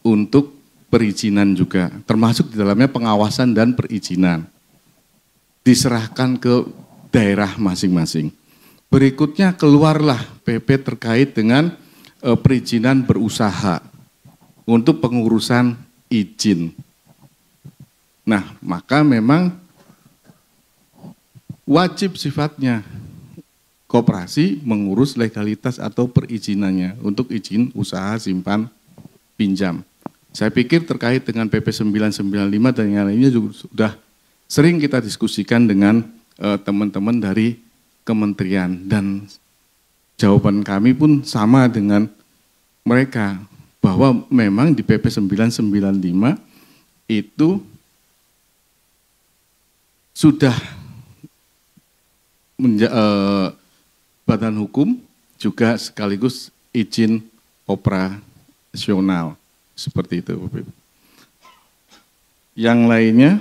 untuk perizinan juga, termasuk di dalamnya pengawasan dan perizinan. Diserahkan ke daerah masing-masing. Berikutnya keluarlah PP terkait dengan perizinan berusaha untuk pengurusan izin. Nah, maka memang wajib sifatnya koperasi mengurus legalitas atau perizinannya untuk izin usaha simpan pinjam. Saya pikir terkait dengan PP 995 dan yang lainnya juga sudah sering kita diskusikan dengan teman-teman dari kementerian dan jawaban kami pun sama dengan mereka bahwa memang di PP 995 itu sudah badan hukum juga sekaligus izin operasional seperti itu. Yang lainnya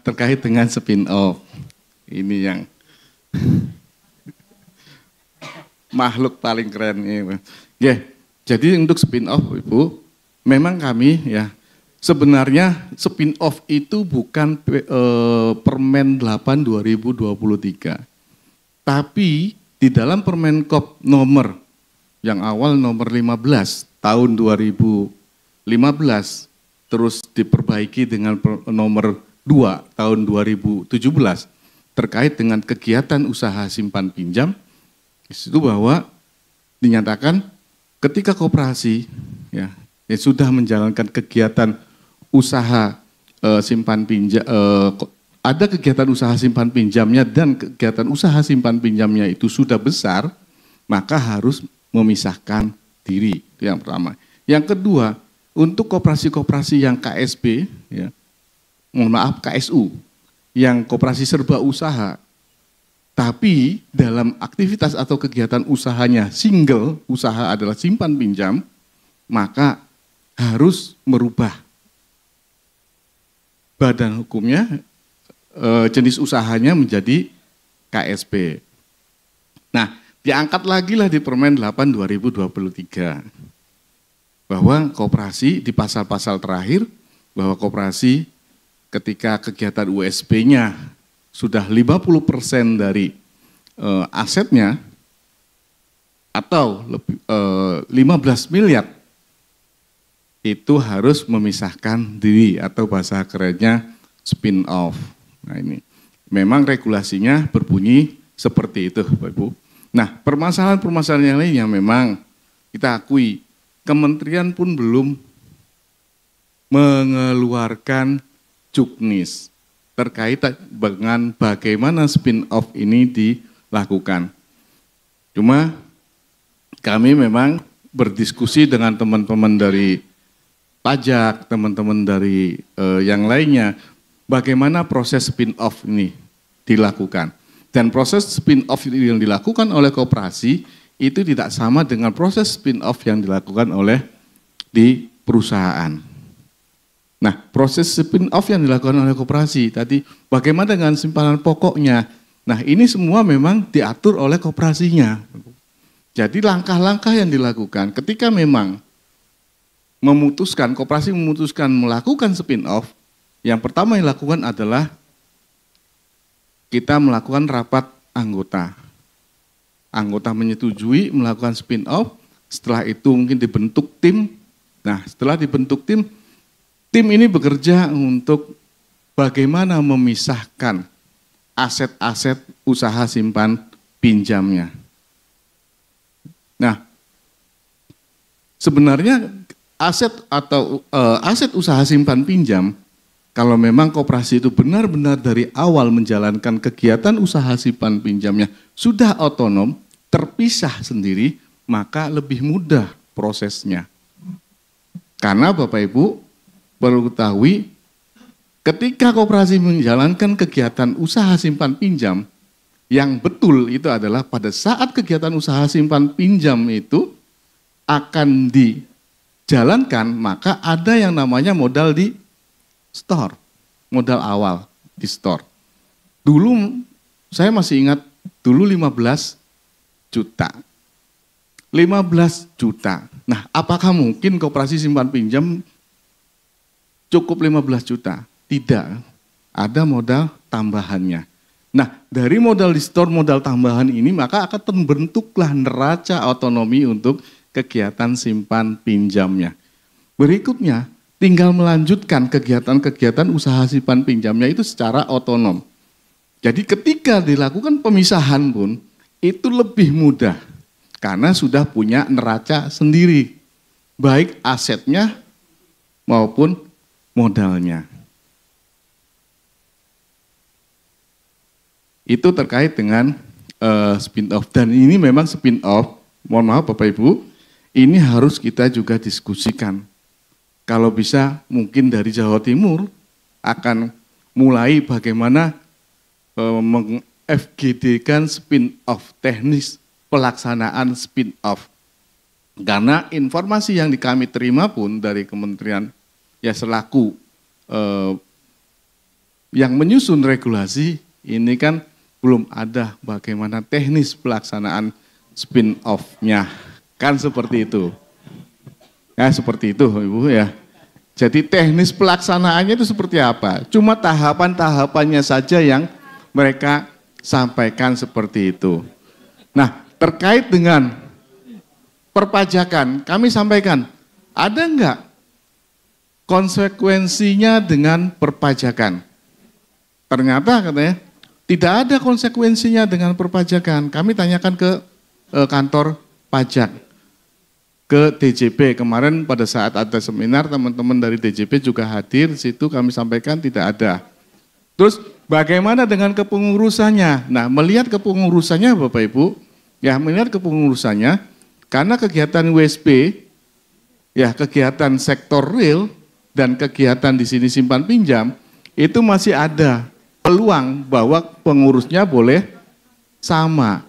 terkait dengan spin-off. Ini yang makhluk paling keren ini. Jadi untuk spin-off Ibu, memang kami ya sebenarnya spin-off itu bukan Permen 8 2023. Tapi di dalam Permenkop nomor yang awal nomor 15 tahun 2015 terus diperbaiki dengan nomor 2 tahun 2017 terkait dengan kegiatan usaha simpan pinjam, itu bahwa dinyatakan ketika koperasi ya sudah menjalankan kegiatan usaha simpan pinjam, ada kegiatan usaha simpan pinjamnya dan kegiatan usaha simpan pinjamnya itu sudah besar, maka harus memisahkan diri. Itu yang pertama. Yang kedua, untuk koperasi-koperasi yang KSB, ya, KSU, yang koperasi serba usaha, tapi dalam aktivitas atau kegiatan usahanya single, usaha adalah simpan pinjam, maka harus merubah badan hukumnya, jenis usahanya menjadi KSB. Nah, diangkat lagi lah di Permen 8 2023 bahwa koperasi di pasal-pasal terakhir bahwa koperasi ketika kegiatan USP-nya sudah 50% dari asetnya atau 15 miliar itu harus memisahkan diri atau bahasa kerennya spin off. Nah ini memang regulasinya berbunyi seperti itu Bapak Ibu. Nah permasalahan-permasalahan yang lainnya memang kita akui kementerian pun belum mengeluarkan juknis terkait dengan bagaimana spin off ini dilakukan. Cuma kami memang berdiskusi dengan teman-teman dari pajak, teman-teman dari yang lainnya, bagaimana proses spin off ini dilakukan. Dan proses spin off yang dilakukan oleh koperasi itu tidak sama dengan proses spin off yang dilakukan oleh di perusahaan. Nah, proses spin off yang dilakukan oleh koperasi tadi, bagaimana dengan simpanan pokoknya? Nah, ini semua memang diatur oleh koperasinya. Jadi langkah-langkah yang dilakukan ketika memang koperasi memutuskan melakukan spin off, yang pertama yang dilakukan adalah kita melakukan rapat anggota. Anggota menyetujui melakukan spin off, setelah itu mungkin dibentuk tim. Nah, setelah dibentuk tim ini bekerja untuk bagaimana memisahkan aset-aset usaha simpan pinjamnya. Nah, sebenarnya aset usaha simpan pinjam kalau memang koperasi itu benar-benar dari awal menjalankan kegiatan usaha simpan pinjamnya sudah otonom, terpisah sendiri, maka lebih mudah prosesnya. Karena Bapak Ibu perlu ketahui, ketika koperasi menjalankan kegiatan usaha simpan pinjam, yang betul itu adalah pada saat kegiatan usaha simpan pinjam itu akan dijalankan, maka ada yang namanya modal di store, modal awal di store. Dulu saya masih ingat, dulu 15 juta. 15 juta. Nah, apakah mungkin koperasi simpan pinjam cukup 15 juta? Tidak, ada modal tambahannya. Nah, dari modal di store, modal tambahan ini, maka akan terbentuklah neraca otonomi untuk kegiatan simpan pinjamnya. Berikutnya, tinggal melanjutkan kegiatan-kegiatan usaha simpan pinjamnya itu secara otonom. Jadi ketika dilakukan pemisahan pun, itu lebih mudah. Karena sudah punya neraca sendiri. Baik asetnya maupun modalnya. Itu terkait dengan spin-off. Dan ini memang spin-off, mohon maaf Bapak Ibu, ini harus kita juga diskusikan. Kalau bisa mungkin dari Jawa Timur akan mulai bagaimana meng-FGD-kan spin-off, teknis pelaksanaan spin-off. Karena informasi yang kami terima pun dari Kementerian ya selaku yang menyusun regulasi ini kan belum ada bagaimana teknis pelaksanaan spin-off-nya. Kan seperti itu. Ya seperti itu Ibu ya. Jadi teknis pelaksanaannya itu seperti apa? Cuma tahapan-tahapannya saja yang mereka sampaikan seperti itu. Nah terkait dengan perpajakan kami sampaikan, ada enggak konsekuensinya dengan perpajakan? Ternyata katanya tidak ada konsekuensinya dengan perpajakan. Kami tanyakan ke kantor pajak, ke DJP. Kemarin pada saat ada seminar teman-teman dari DJP juga hadir, di situ kami sampaikan tidak ada. Terus bagaimana dengan kepengurusannya? Nah melihat kepengurusannya Bapak Ibu, ya melihat kepengurusannya, karena kegiatan WSP, ya kegiatan sektor real dan kegiatan di sini simpan pinjam, itu masih ada peluang bahwa pengurusnya boleh sama.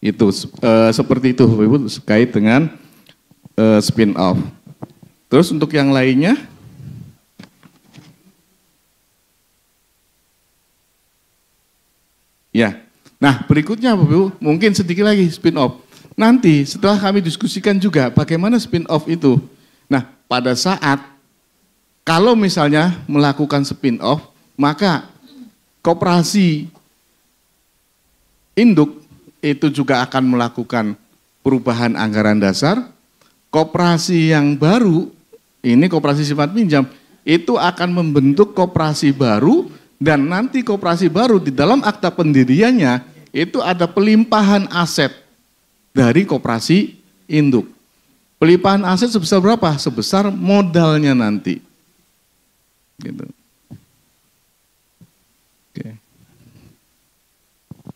Itu seperti itu Ibu terkait dengan spin-off. Terus untuk yang lainnya, ya. Nah berikutnya Ibu mungkin sedikit lagi spin-off. Nanti setelah kami diskusikan juga bagaimana spin-off itu. Nah pada saat kalau misalnya melakukan spin-off, maka koperasi induk itu juga akan melakukan perubahan anggaran dasar. Koperasi yang baru, ini koperasi simpan pinjam, itu akan membentuk koperasi baru dan nanti koperasi baru di dalam akta pendiriannya itu ada pelimpahan aset dari koperasi induk. Pelimpahan aset sebesar berapa? Sebesar modalnya nanti. Gitu. Oke.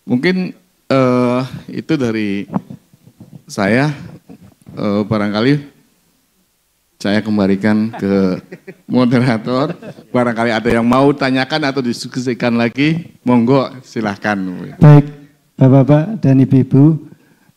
Mungkin itu dari saya, barangkali saya kembalikan ke moderator, barangkali ada yang mau tanyakan atau diskusikan lagi, monggo silahkan. Baik Bapak-Bapak dan Ibu-Ibu,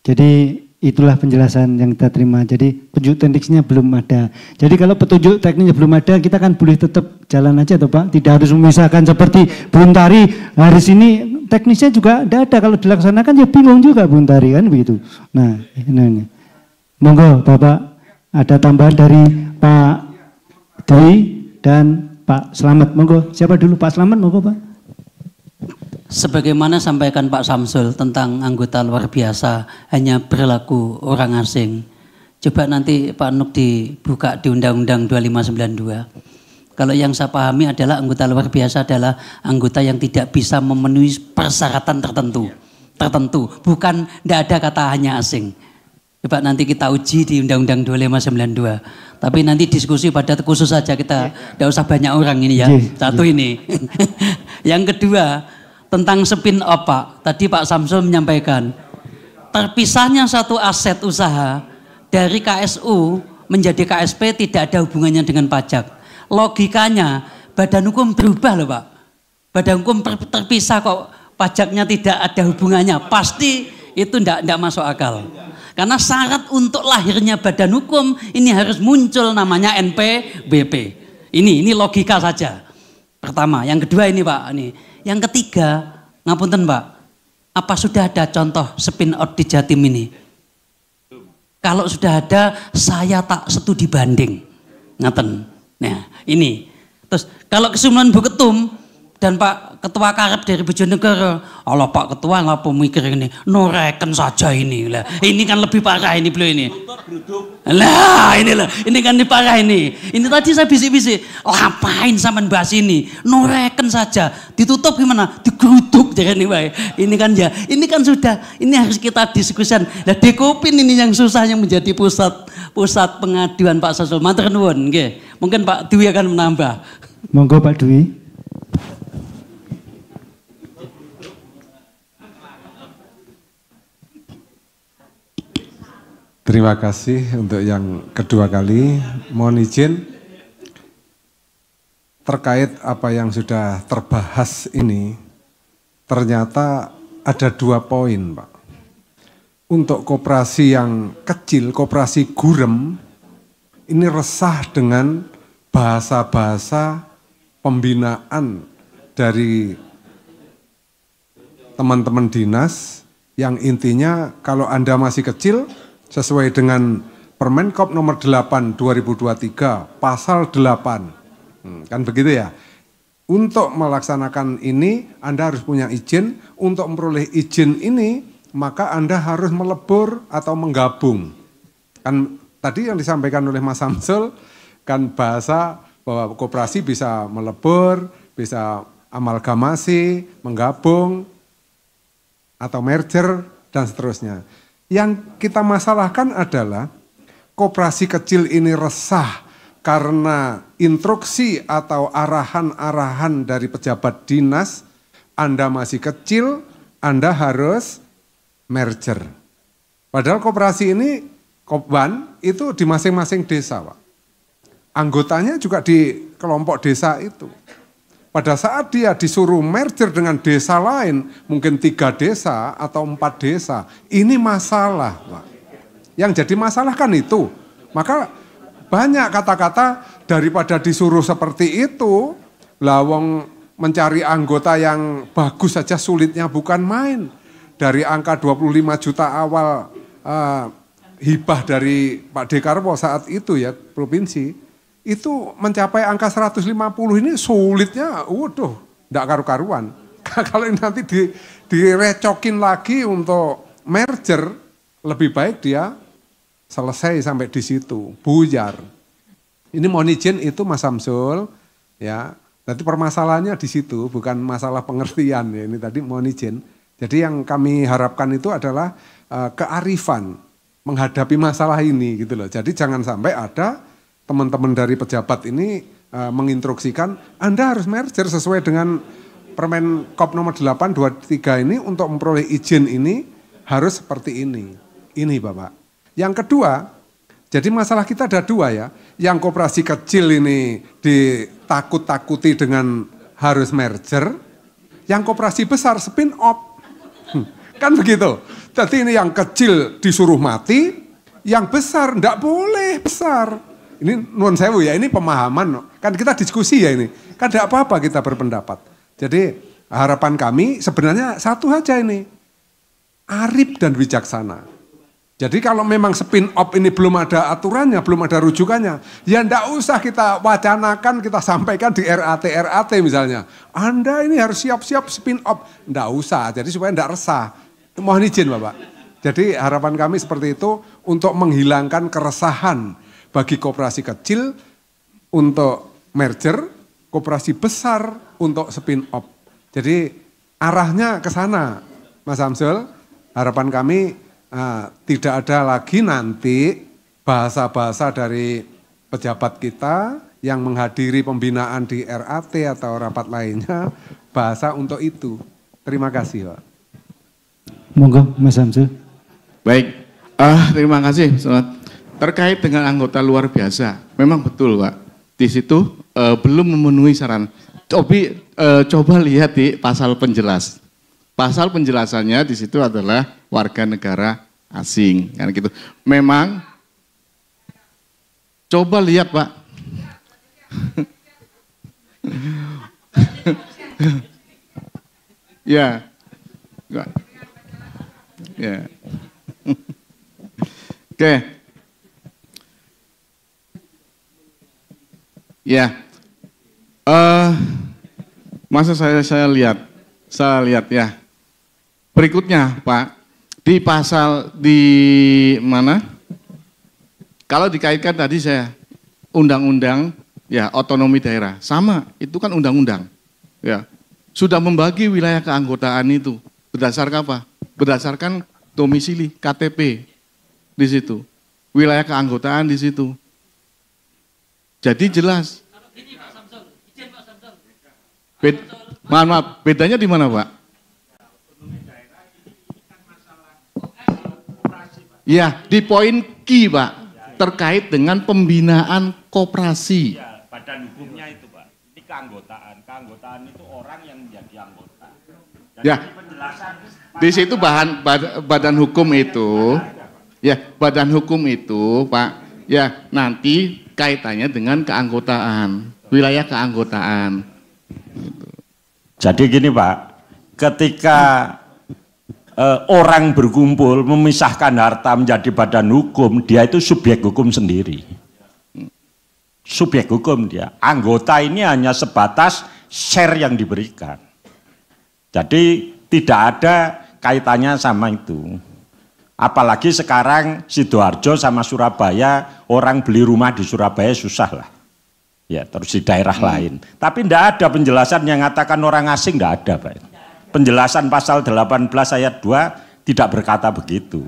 jadi itulah penjelasan yang kita terima. Jadi petunjuk teknisnya belum ada. Jadi kalau petunjuk teknisnya belum ada, kita kan boleh tetap jalan aja toh Pak. Tidak harus memisahkan seperti Buntari hari sini teknisnya juga tidak ada. Kalau dilaksanakan ya bingung juga Buntari kan begitu. Nah ini. Monggo Bapak ada tambahan dari Pak Dwi dan Pak Slamet. Monggo siapa dulu Pak Slamet monggo Pak. Sebagaimana sampaikan Pak Samsul tentang anggota luar biasa hanya berlaku orang asing. Coba nanti Pak Nuk dibuka di Undang-Undang 2592. Kalau yang saya pahami adalah anggota luar biasa adalah anggota yang tidak bisa memenuhi persyaratan tertentu. Bukan tidak ada kata hanya asing. Coba nanti kita uji di Undang-Undang 2592. Tapi nanti diskusi pada khusus saja, kita tidak usah banyak orang ini ya. Satu ini. Yang kedua, tentang spin off Pak. Tadi Pak Samsul menyampaikan, terpisahnya satu aset usaha dari KSU menjadi KSP tidak ada hubungannya dengan pajak. Logikanya badan hukum berubah loh Pak. Badan hukum terpisah kok pajaknya tidak ada hubungannya. Pasti itu tidak masuk akal. Karena syarat untuk lahirnya badan hukum ini harus muncul namanya NPWP. Ini logika saja. Pertama, yang kedua ini Pak, ini. Yang ketiga, ngapunten Pak, apa sudah ada contoh spin out di Jatim ini? Kalau sudah ada, saya tak studi banding. Ngaten. Nah, ini. Terus kalau kesimpulan Bu Ketum dan Pak Ketua Karep dari Bojonegoro, Allah Pak Ketua ngapa mikir ini, noreken saja ini lah. Ini kan lebih parah ini beliau ini. Lah inilah, ini kan parah ini. Ini tadi saya bisik-bisik, ngapain sampean bahas ini? Noreken saja, ditutup gimana? Digeruduk jangan nih Pak. Ini kan ya, ini kan sudah, ini harus kita diskusikan. Nah Dekopin ini yang susah yang menjadi pusat pengaduan Pak Samsul. Matur nuwun nggih. Mungkin Pak Dwi akan menambah. Monggo Pak Dwi. Terima kasih untuk yang kedua kali. Mohon izin terkait apa yang sudah terbahas ini, ternyata ada 2 poin Pak. Untuk koperasi yang kecil, koperasi gurem, ini resah dengan bahasa-bahasa pembinaan dari teman-teman dinas yang intinya kalau Anda masih kecil, sesuai dengan Permenkop nomor 8 2023 pasal 8. Kan begitu ya. Untuk melaksanakan ini Anda harus punya izin. Untuk memperoleh izin ini maka Anda harus melebur atau menggabung. Kan tadi yang disampaikan oleh Mas Samsul kan bahasa bahwa koperasi bisa melebur, bisa amalgamasi, menggabung atau merger dan seterusnya. Yang kita masalahkan adalah koperasi kecil ini resah karena instruksi atau arahan-arahan dari pejabat dinas, Anda masih kecil, Anda harus merger. Padahal koperasi ini, Kopban itu di masing-masing desa Pak. Anggotanya juga di kelompok desa itu. Pada saat dia disuruh merger dengan desa lain, mungkin 3 desa atau 4 desa, ini masalah Pak. Yang jadi masalah kan itu. Maka banyak kata-kata daripada disuruh seperti itu, lawang mencari anggota yang bagus saja sulitnya bukan main. Dari angka 25 juta awal hibah dari Pak Dekarwo saat itu ya, provinsi, itu mencapai angka 150 ini sulitnya, waduh, enggak karu-karuan. Kalau nanti direcokin lagi untuk merger, lebih baik dia selesai sampai di situ, buyar. Ini mohon izin itu Mas Samsul, ya. Nanti permasalahannya di situ, bukan masalah pengertian ya. Ini tadi mohon izin. Jadi yang kami harapkan itu adalah kearifan menghadapi masalah ini gitu loh. Jadi jangan sampai ada teman-teman dari pejabat ini menginstruksikan Anda harus merger sesuai dengan Permenkop nomor 8 23 ini untuk memperoleh izin ini harus seperti ini. Ini Bapak. Yang kedua, jadi masalah kita ada 2 ya. Yang koperasi kecil ini ditakut-takuti dengan harus merger. Yang koperasi besar spin off. Kan begitu. Jadi ini yang kecil disuruh mati, yang besar enggak boleh besar. Ini nuwun sewu ya, ini pemahaman. Kan kita diskusi ya ini. Kan tidak apa-apa kita berpendapat. Jadi harapan kami sebenarnya satu aja ini. Arif dan bijaksana. Jadi kalau memang spin off ini belum ada aturannya, belum ada rujukannya, ya enggak usah kita wacanakan, kita sampaikan di RAT misalnya. Anda ini harus siap-siap spin off. Enggak usah, jadi supaya enggak resah. Mohon izin Bapak. Jadi harapan kami seperti itu untuk menghilangkan keresahan bagi koperasi kecil untuk merger, koperasi besar untuk spin off. Jadi arahnya ke sana, Mas Samsul. Harapan kami tidak ada lagi nanti bahasa-bahasa dari pejabat kita yang menghadiri pembinaan di RAT atau rapat lainnya, bahasa untuk itu. Terima kasih, Pak. Monggo, Mas Samsul. Baik, terima kasih. Terkait dengan anggota luar biasa, memang betul Pak. Di situ belum memenuhi syarat. Coba lihat di pasal penjelas. Pasal penjelasannya di situ adalah warga negara asing, kan gitu. Memang, coba lihat Pak. Ya, ya. Oke, ya. Masa saya lihat ya. Berikutnya Pak, di pasal di mana? Kalau dikaitkan tadi saya undang-undang ya otonomi daerah, sama itu kan undang-undang, ya sudah membagi wilayah keanggotaan itu berdasarkan apa? Berdasarkan domisili KTP di situ, wilayah keanggotaan di situ. Jadi jelas. Maaf, bedanya di mana Pak? Ya di poin Q Pak, terkait dengan pembinaan koperasi. Badan hukumnya itu Pak, ini keanggotaan itu orang yang menjadi anggota. Dan ya, di situ badan hukum itu, ya badan hukum itu Pak, ya nanti kaitannya dengan keanggotaan, wilayah keanggotaan. Jadi gini Pak, ketika orang berkumpul memisahkan harta menjadi badan hukum, dia itu subjek hukum sendiri. Subjek hukum dia. Anggota ini hanya sebatas share yang diberikan. Jadi tidak ada kaitannya sama itu. Apalagi sekarang Sidoarjo sama Surabaya, orang beli rumah di Surabaya susah lah. Ya, terus di daerah lain. Tapi tidak ada penjelasan yang mengatakan orang asing, tidak ada Pak. Penjelasan pasal 18 ayat 2 tidak berkata begitu.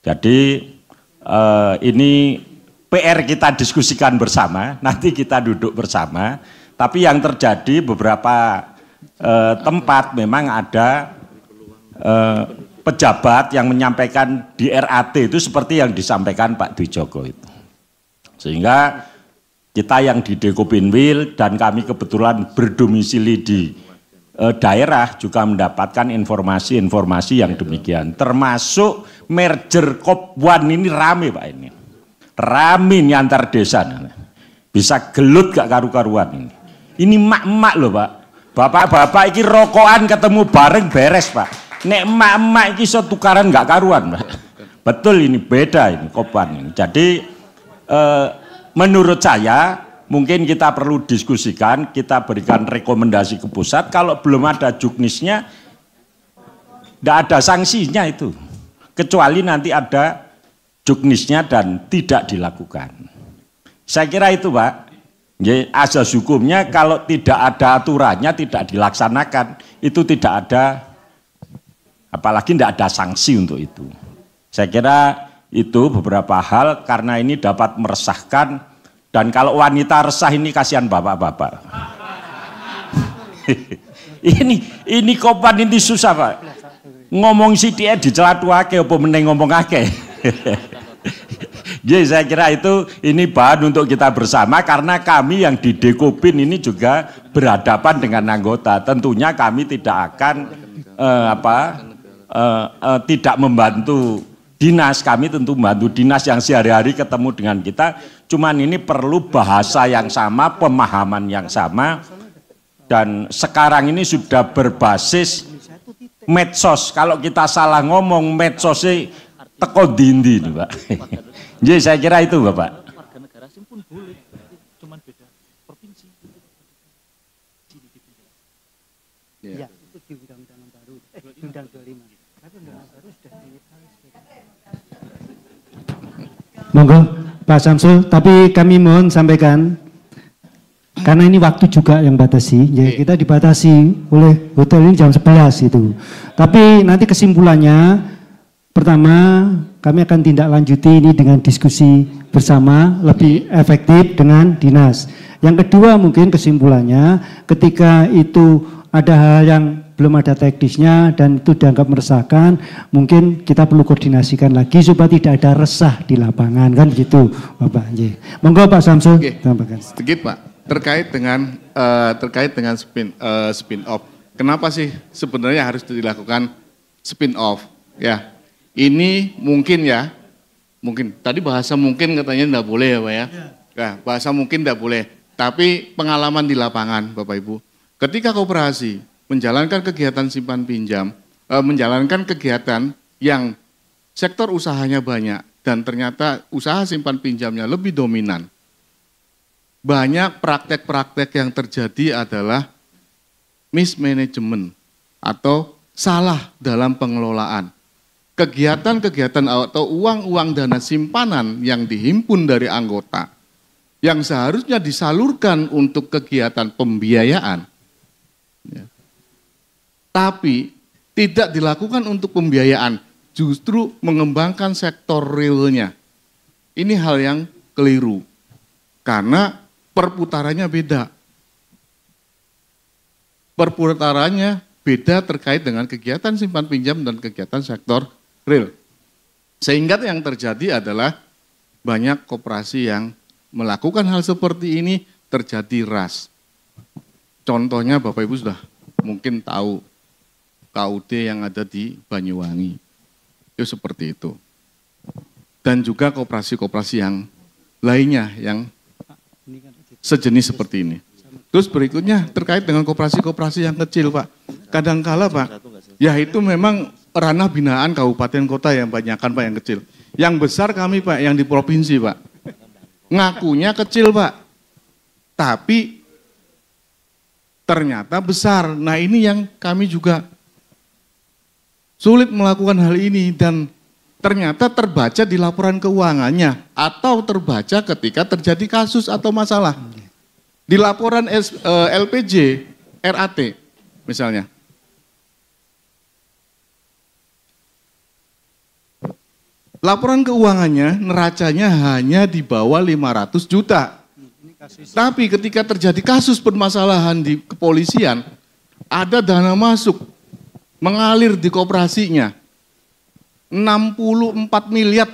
Jadi ini PR kita diskusikan bersama, nanti kita duduk bersama, tapi yang terjadi beberapa tempat memang ada pejabat yang menyampaikan di RAT itu seperti yang disampaikan Pak Dwi Joko itu. Sehingga kita yang di Dekopinwil dan kami kebetulan berdomisili di daerah juga mendapatkan informasi-informasi yang demikian. Termasuk merger Kopwan ini rame Pak ini. Rame nih antar desa, bisa gelut gak karu-karuan ini. Ini emak-emak loh Pak, bapak-bapak ini rokokan ketemu bareng beres Pak. Nek emak-emak ini so tukaran gak karuan Pak. Betul ini beda ini Kopwan ini. Jadi menurut saya mungkin kita perlu diskusikan, kita berikan rekomendasi ke pusat. Kalau belum ada juknisnya, tidak ada sanksinya itu. Kecuali nanti ada juknisnya dan tidak dilakukan. Saya kira itu Pak, asas hukumnya kalau tidak ada aturannya tidak dilaksanakan, itu tidak ada, apalagi tidak ada sanksi untuk itu. Saya kira itu beberapa hal karena ini dapat meresahkan, dan kalau wanita resah ini kasihan bapak-bapak. ini Kopwan ini susah Pak. Ngomong sidia dicelatuake apa meneng ngomong akeh. Jadi saya kira ini bahan untuk kita bersama karena kami yang di Dekopin ini juga berhadapan dengan anggota. Tentunya kami tidak akan tidak membantu dinas, kami tentu membantu dinas yang sehari-hari ketemu dengan kita. Cuman ini perlu bahasa yang sama, pemahaman yang sama, dan sekarang ini sudah berbasis medsos. Kalau kita salah ngomong medsosnya teko dindi nih Pak. Jadi saya kira itu Bapak. Warga negara asing pun boleh, cuman beda provinsi. Ya, itu di undang-undang baru, undang 25. Tapi undang baru sudah Monggo Pak Samsul, tapi kami mohon sampaikan karena ini waktu juga yang batasi, jadi kita dibatasi oleh hotel ini jam 11 itu. Tapi nanti kesimpulannya Pertama, kami akan tindak lanjuti ini dengan diskusi bersama lebih efektif dengan dinas. Yang kedua mungkin kesimpulannya ketika itu ada hal yang belum ada teknisnya dan itu dianggap meresahkan, mungkin kita perlu koordinasikan lagi supaya tidak ada resah di lapangan, kan begitu Bapak. Monggo Pak Samsul. Oke, sedikit Pak, terkait dengan spin off. Kenapa sih sebenarnya harus dilakukan spin off? Ya, ini mungkin tadi bahasa mungkin katanya tidak boleh ya Pak ya. Nah, bahasa mungkin tidak boleh, tapi pengalaman di lapangan Bapak Ibu. Ketika koperasi menjalankan kegiatan simpan pinjam, menjalankan kegiatan yang sektor usahanya banyak dan ternyata usaha simpan pinjamnya lebih dominan. Banyak praktek-praktek yang terjadi adalah mismanagement atau salah dalam pengelolaan. Kegiatan-kegiatan atau uang-uang dana simpanan yang dihimpun dari anggota yang seharusnya disalurkan untuk kegiatan pembiayaan, ya, tapi tidak dilakukan untuk pembiayaan, justru mengembangkan sektor realnya. Ini hal yang keliru, karena perputarannya beda. Perputarannya beda terkait dengan kegiatan simpan pinjam dan kegiatan sektor real. Sehingga yang terjadi adalah banyak koperasi yang melakukan hal seperti ini terjadi ras. Contohnya Bapak Ibu sudah mungkin tahu KUD yang ada di Banyuwangi. Itu seperti itu. Dan juga koperasi-koperasi yang lainnya yang sejenis seperti ini. Terus berikutnya terkait dengan koperasi-koperasi yang kecil Pak. Kadangkala Pak, ya itu memang ranah binaan kabupaten kota yang banyakkan Pak yang kecil. Yang besar kami Pak yang di provinsi Pak. Ngakunya kecil Pak, tapi ternyata besar. Nah ini yang kami juga sulit melakukan hal ini dan ternyata terbaca di laporan keuangannya atau terbaca ketika terjadi kasus atau masalah. Di laporan LPJ, RAT misalnya. Laporan keuangannya neracanya hanya di bawah 500 juta. Tapi ketika terjadi kasus permasalahan di kepolisian, ada dana masuk mengalir di koperasinya 64 miliar.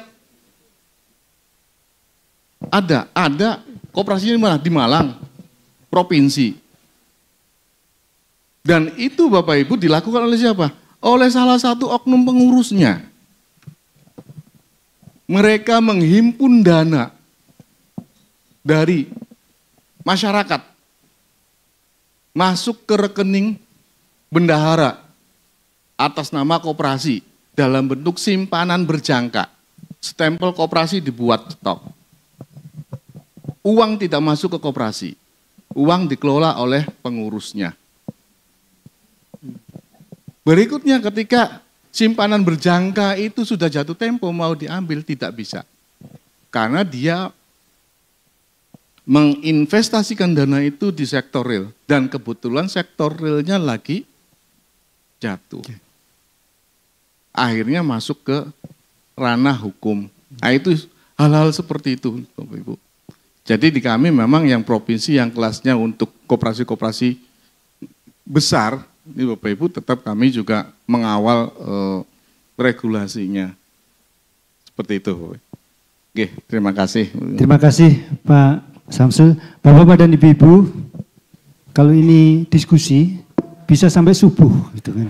Ada koperasinya di Malang, provinsi. Dan itu Bapak Ibu dilakukan oleh siapa? Oleh salah satu oknum pengurusnya. Mereka menghimpun dana dari masyarakat masuk ke rekening bendahara atas nama koperasi dalam bentuk simpanan berjangka. Stempel koperasi dibuat stok. Uang tidak masuk ke koperasi. Uang dikelola oleh pengurusnya. Berikutnya ketika simpanan berjangka itu sudah jatuh tempo mau diambil tidak bisa. Karena dia menginvestasikan dana itu di sektor real. Dan kebetulan sektor realnya lagi jatuh. Akhirnya masuk ke ranah hukum. Nah itu hal-hal seperti itu Bapak Ibu. Jadi di kami memang yang provinsi yang kelasnya untuk koperasi-koperasi besar, ini Bapak Ibu tetap kami juga mengawal regulasinya. Seperti itu. Oke, terima kasih. Terima kasih Pak Samsul. Bapak-bapak dan ibu-ibu, kalau ini diskusi bisa sampai subuh gitu kan.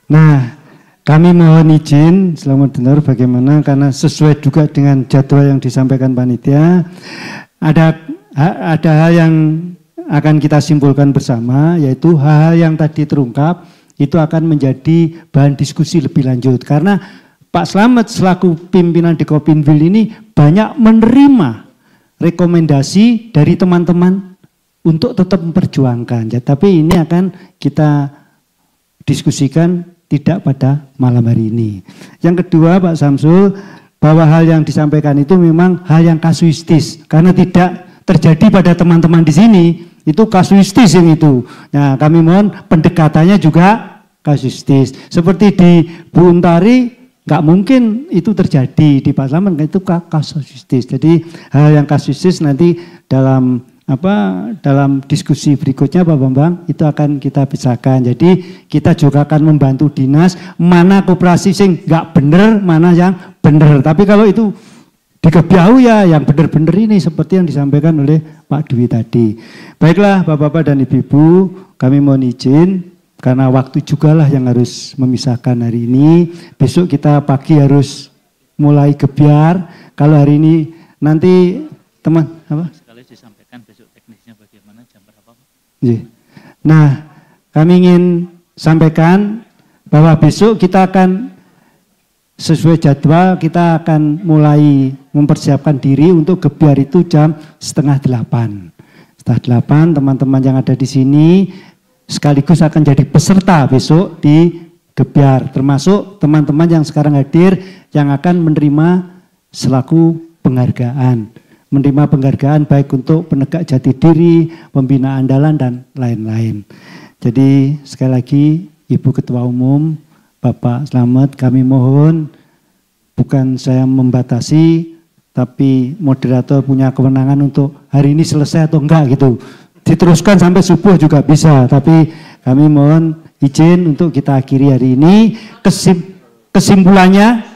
Nah, kami mohon izin selamat dengar bagaimana karena sesuai juga dengan jadwal yang disampaikan panitia. Ada hal yang akan kita simpulkan bersama, yaitu hal-hal yang tadi terungkap itu akan menjadi bahan diskusi lebih lanjut. Karena Pak Slamet selaku pimpinan Dekopinwil ini banyak menerima rekomendasi dari teman-teman untuk tetap memperjuangkan. Ya, tapi ini akan kita diskusikan tidak pada malam hari ini. Yang kedua Pak Samsul, bahwa hal yang disampaikan itu memang hal yang kasuistis. Karena tidak terjadi pada teman-teman di sini. Itu kasuistis yang itu. Nah kami mohon pendekatannya juga kasuistis. Seperti di Bu Untari nggak mungkin itu terjadi, di Pak Slamet itu kasuistis. Jadi hal yang kasuistis nanti dalam dalam diskusi berikutnya Pak Bambang itu akan kita pisahkan. Jadi kita juga akan membantu dinas mana koperasi sing nggak bener, mana yang bener. Tapi kalau itu dikebiau ya yang bener-bener ini seperti yang disampaikan oleh Pak Dwi tadi. Baiklah Bapak-bapak dan Ibu-ibu, kami mohon izin karena waktu juga lah yang harus memisahkan hari ini. Besok kita pagi harus mulai gebiar. Kalau hari ini nanti teman apa? Sekali disampaikan besok teknisnya bagaimana jam berapa Pak? Nah, kami ingin sampaikan bahwa besok kita akan sesuai jadwal kita akan mulai mempersiapkan diri untuk gebiar itu jam 7:30. 7:30 teman-teman yang ada di sini sekaligus akan jadi peserta besok di gebiar, termasuk teman-teman yang sekarang hadir yang akan menerima selaku penghargaan. Menerima penghargaan baik untuk penegak jati diri, pembina andalan dan lain-lain. Jadi sekali lagi Ibu Ketua Umum, Bapak Slamet, kami mohon bukan saya membatasi, tapi moderator punya kewenangan untuk hari ini selesai atau enggak gitu. Diteruskan sampai subuh juga bisa, tapi kami mohon izin untuk kita akhiri hari ini. Kesimpulannya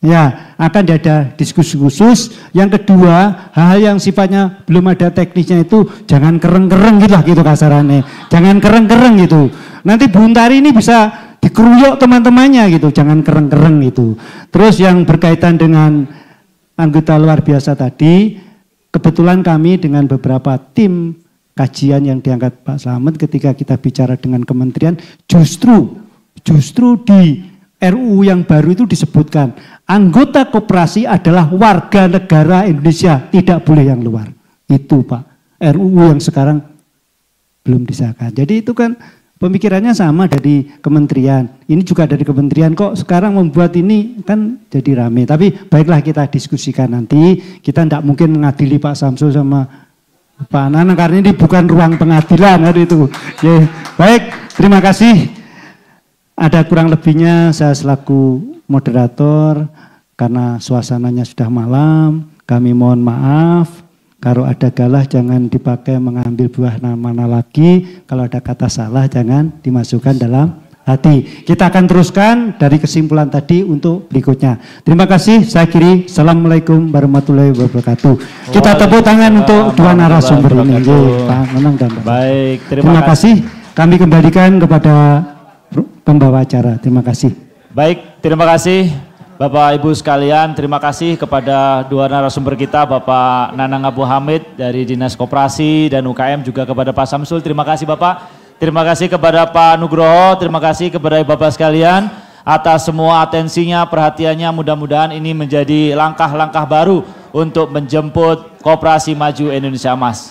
ya akan ada diskusi khusus. Yang kedua, hal yang sifatnya belum ada teknisnya itu jangan kereng-kereng gitu lah gitu kasarannya. Jangan kereng-kereng gitu. Nanti Bu Untari ini bisa dikeruyuk teman-temannya gitu, jangan kereng-kereng gitu. Terus yang berkaitan dengan anggota luar biasa tadi, kebetulan kami dengan beberapa tim kajian yang diangkat Pak Slamet ketika kita bicara dengan kementerian, justru di RUU yang baru itu disebutkan anggota koperasi adalah warga negara Indonesia, tidak boleh yang luar. Itu Pak, RUU yang sekarang belum disahkan. Jadi itu kan pemikirannya sama dari kementerian. Ini juga dari kementerian, kok sekarang membuat ini kan jadi rame. Tapi baiklah kita diskusikan nanti. Kita tidak mungkin mengadili Pak Samsul sama Pak Nanang karena ini bukan ruang pengadilan hari itu. Ya, baik, terima kasih. Ada kurang lebihnya saya selaku moderator karena suasananya sudah malam. Kami mohon maaf. Kalau ada galah jangan dipakai mengambil buah mana lagi. Kalau ada kata salah jangan dimasukkan dalam hati. Kita akan teruskan dari kesimpulan tadi untuk berikutnya. Terima kasih. Saya akhiri. Assalamualaikum warahmatullahi wabarakatuh. Kita tepuk tangan untuk dua narasumber ini. Pak Nanang dan Pak. Baik, terima kasih. Kami kembalikan kepada pembawa acara. Terima kasih. Baik, terima kasih. Bapak Ibu sekalian, terima kasih kepada dua narasumber kita, Bapak Nanang Abu Hamid dari Dinas Koperasi dan UKM, juga kepada Pak Samsul. Terima kasih Bapak. Terima kasih kepada Pak Nugroho, terima kasih kepada Bapak sekalian atas semua atensinya, perhatiannya. Mudah-mudahan ini menjadi langkah-langkah baru untuk menjemput Koperasi Maju Indonesia Emas.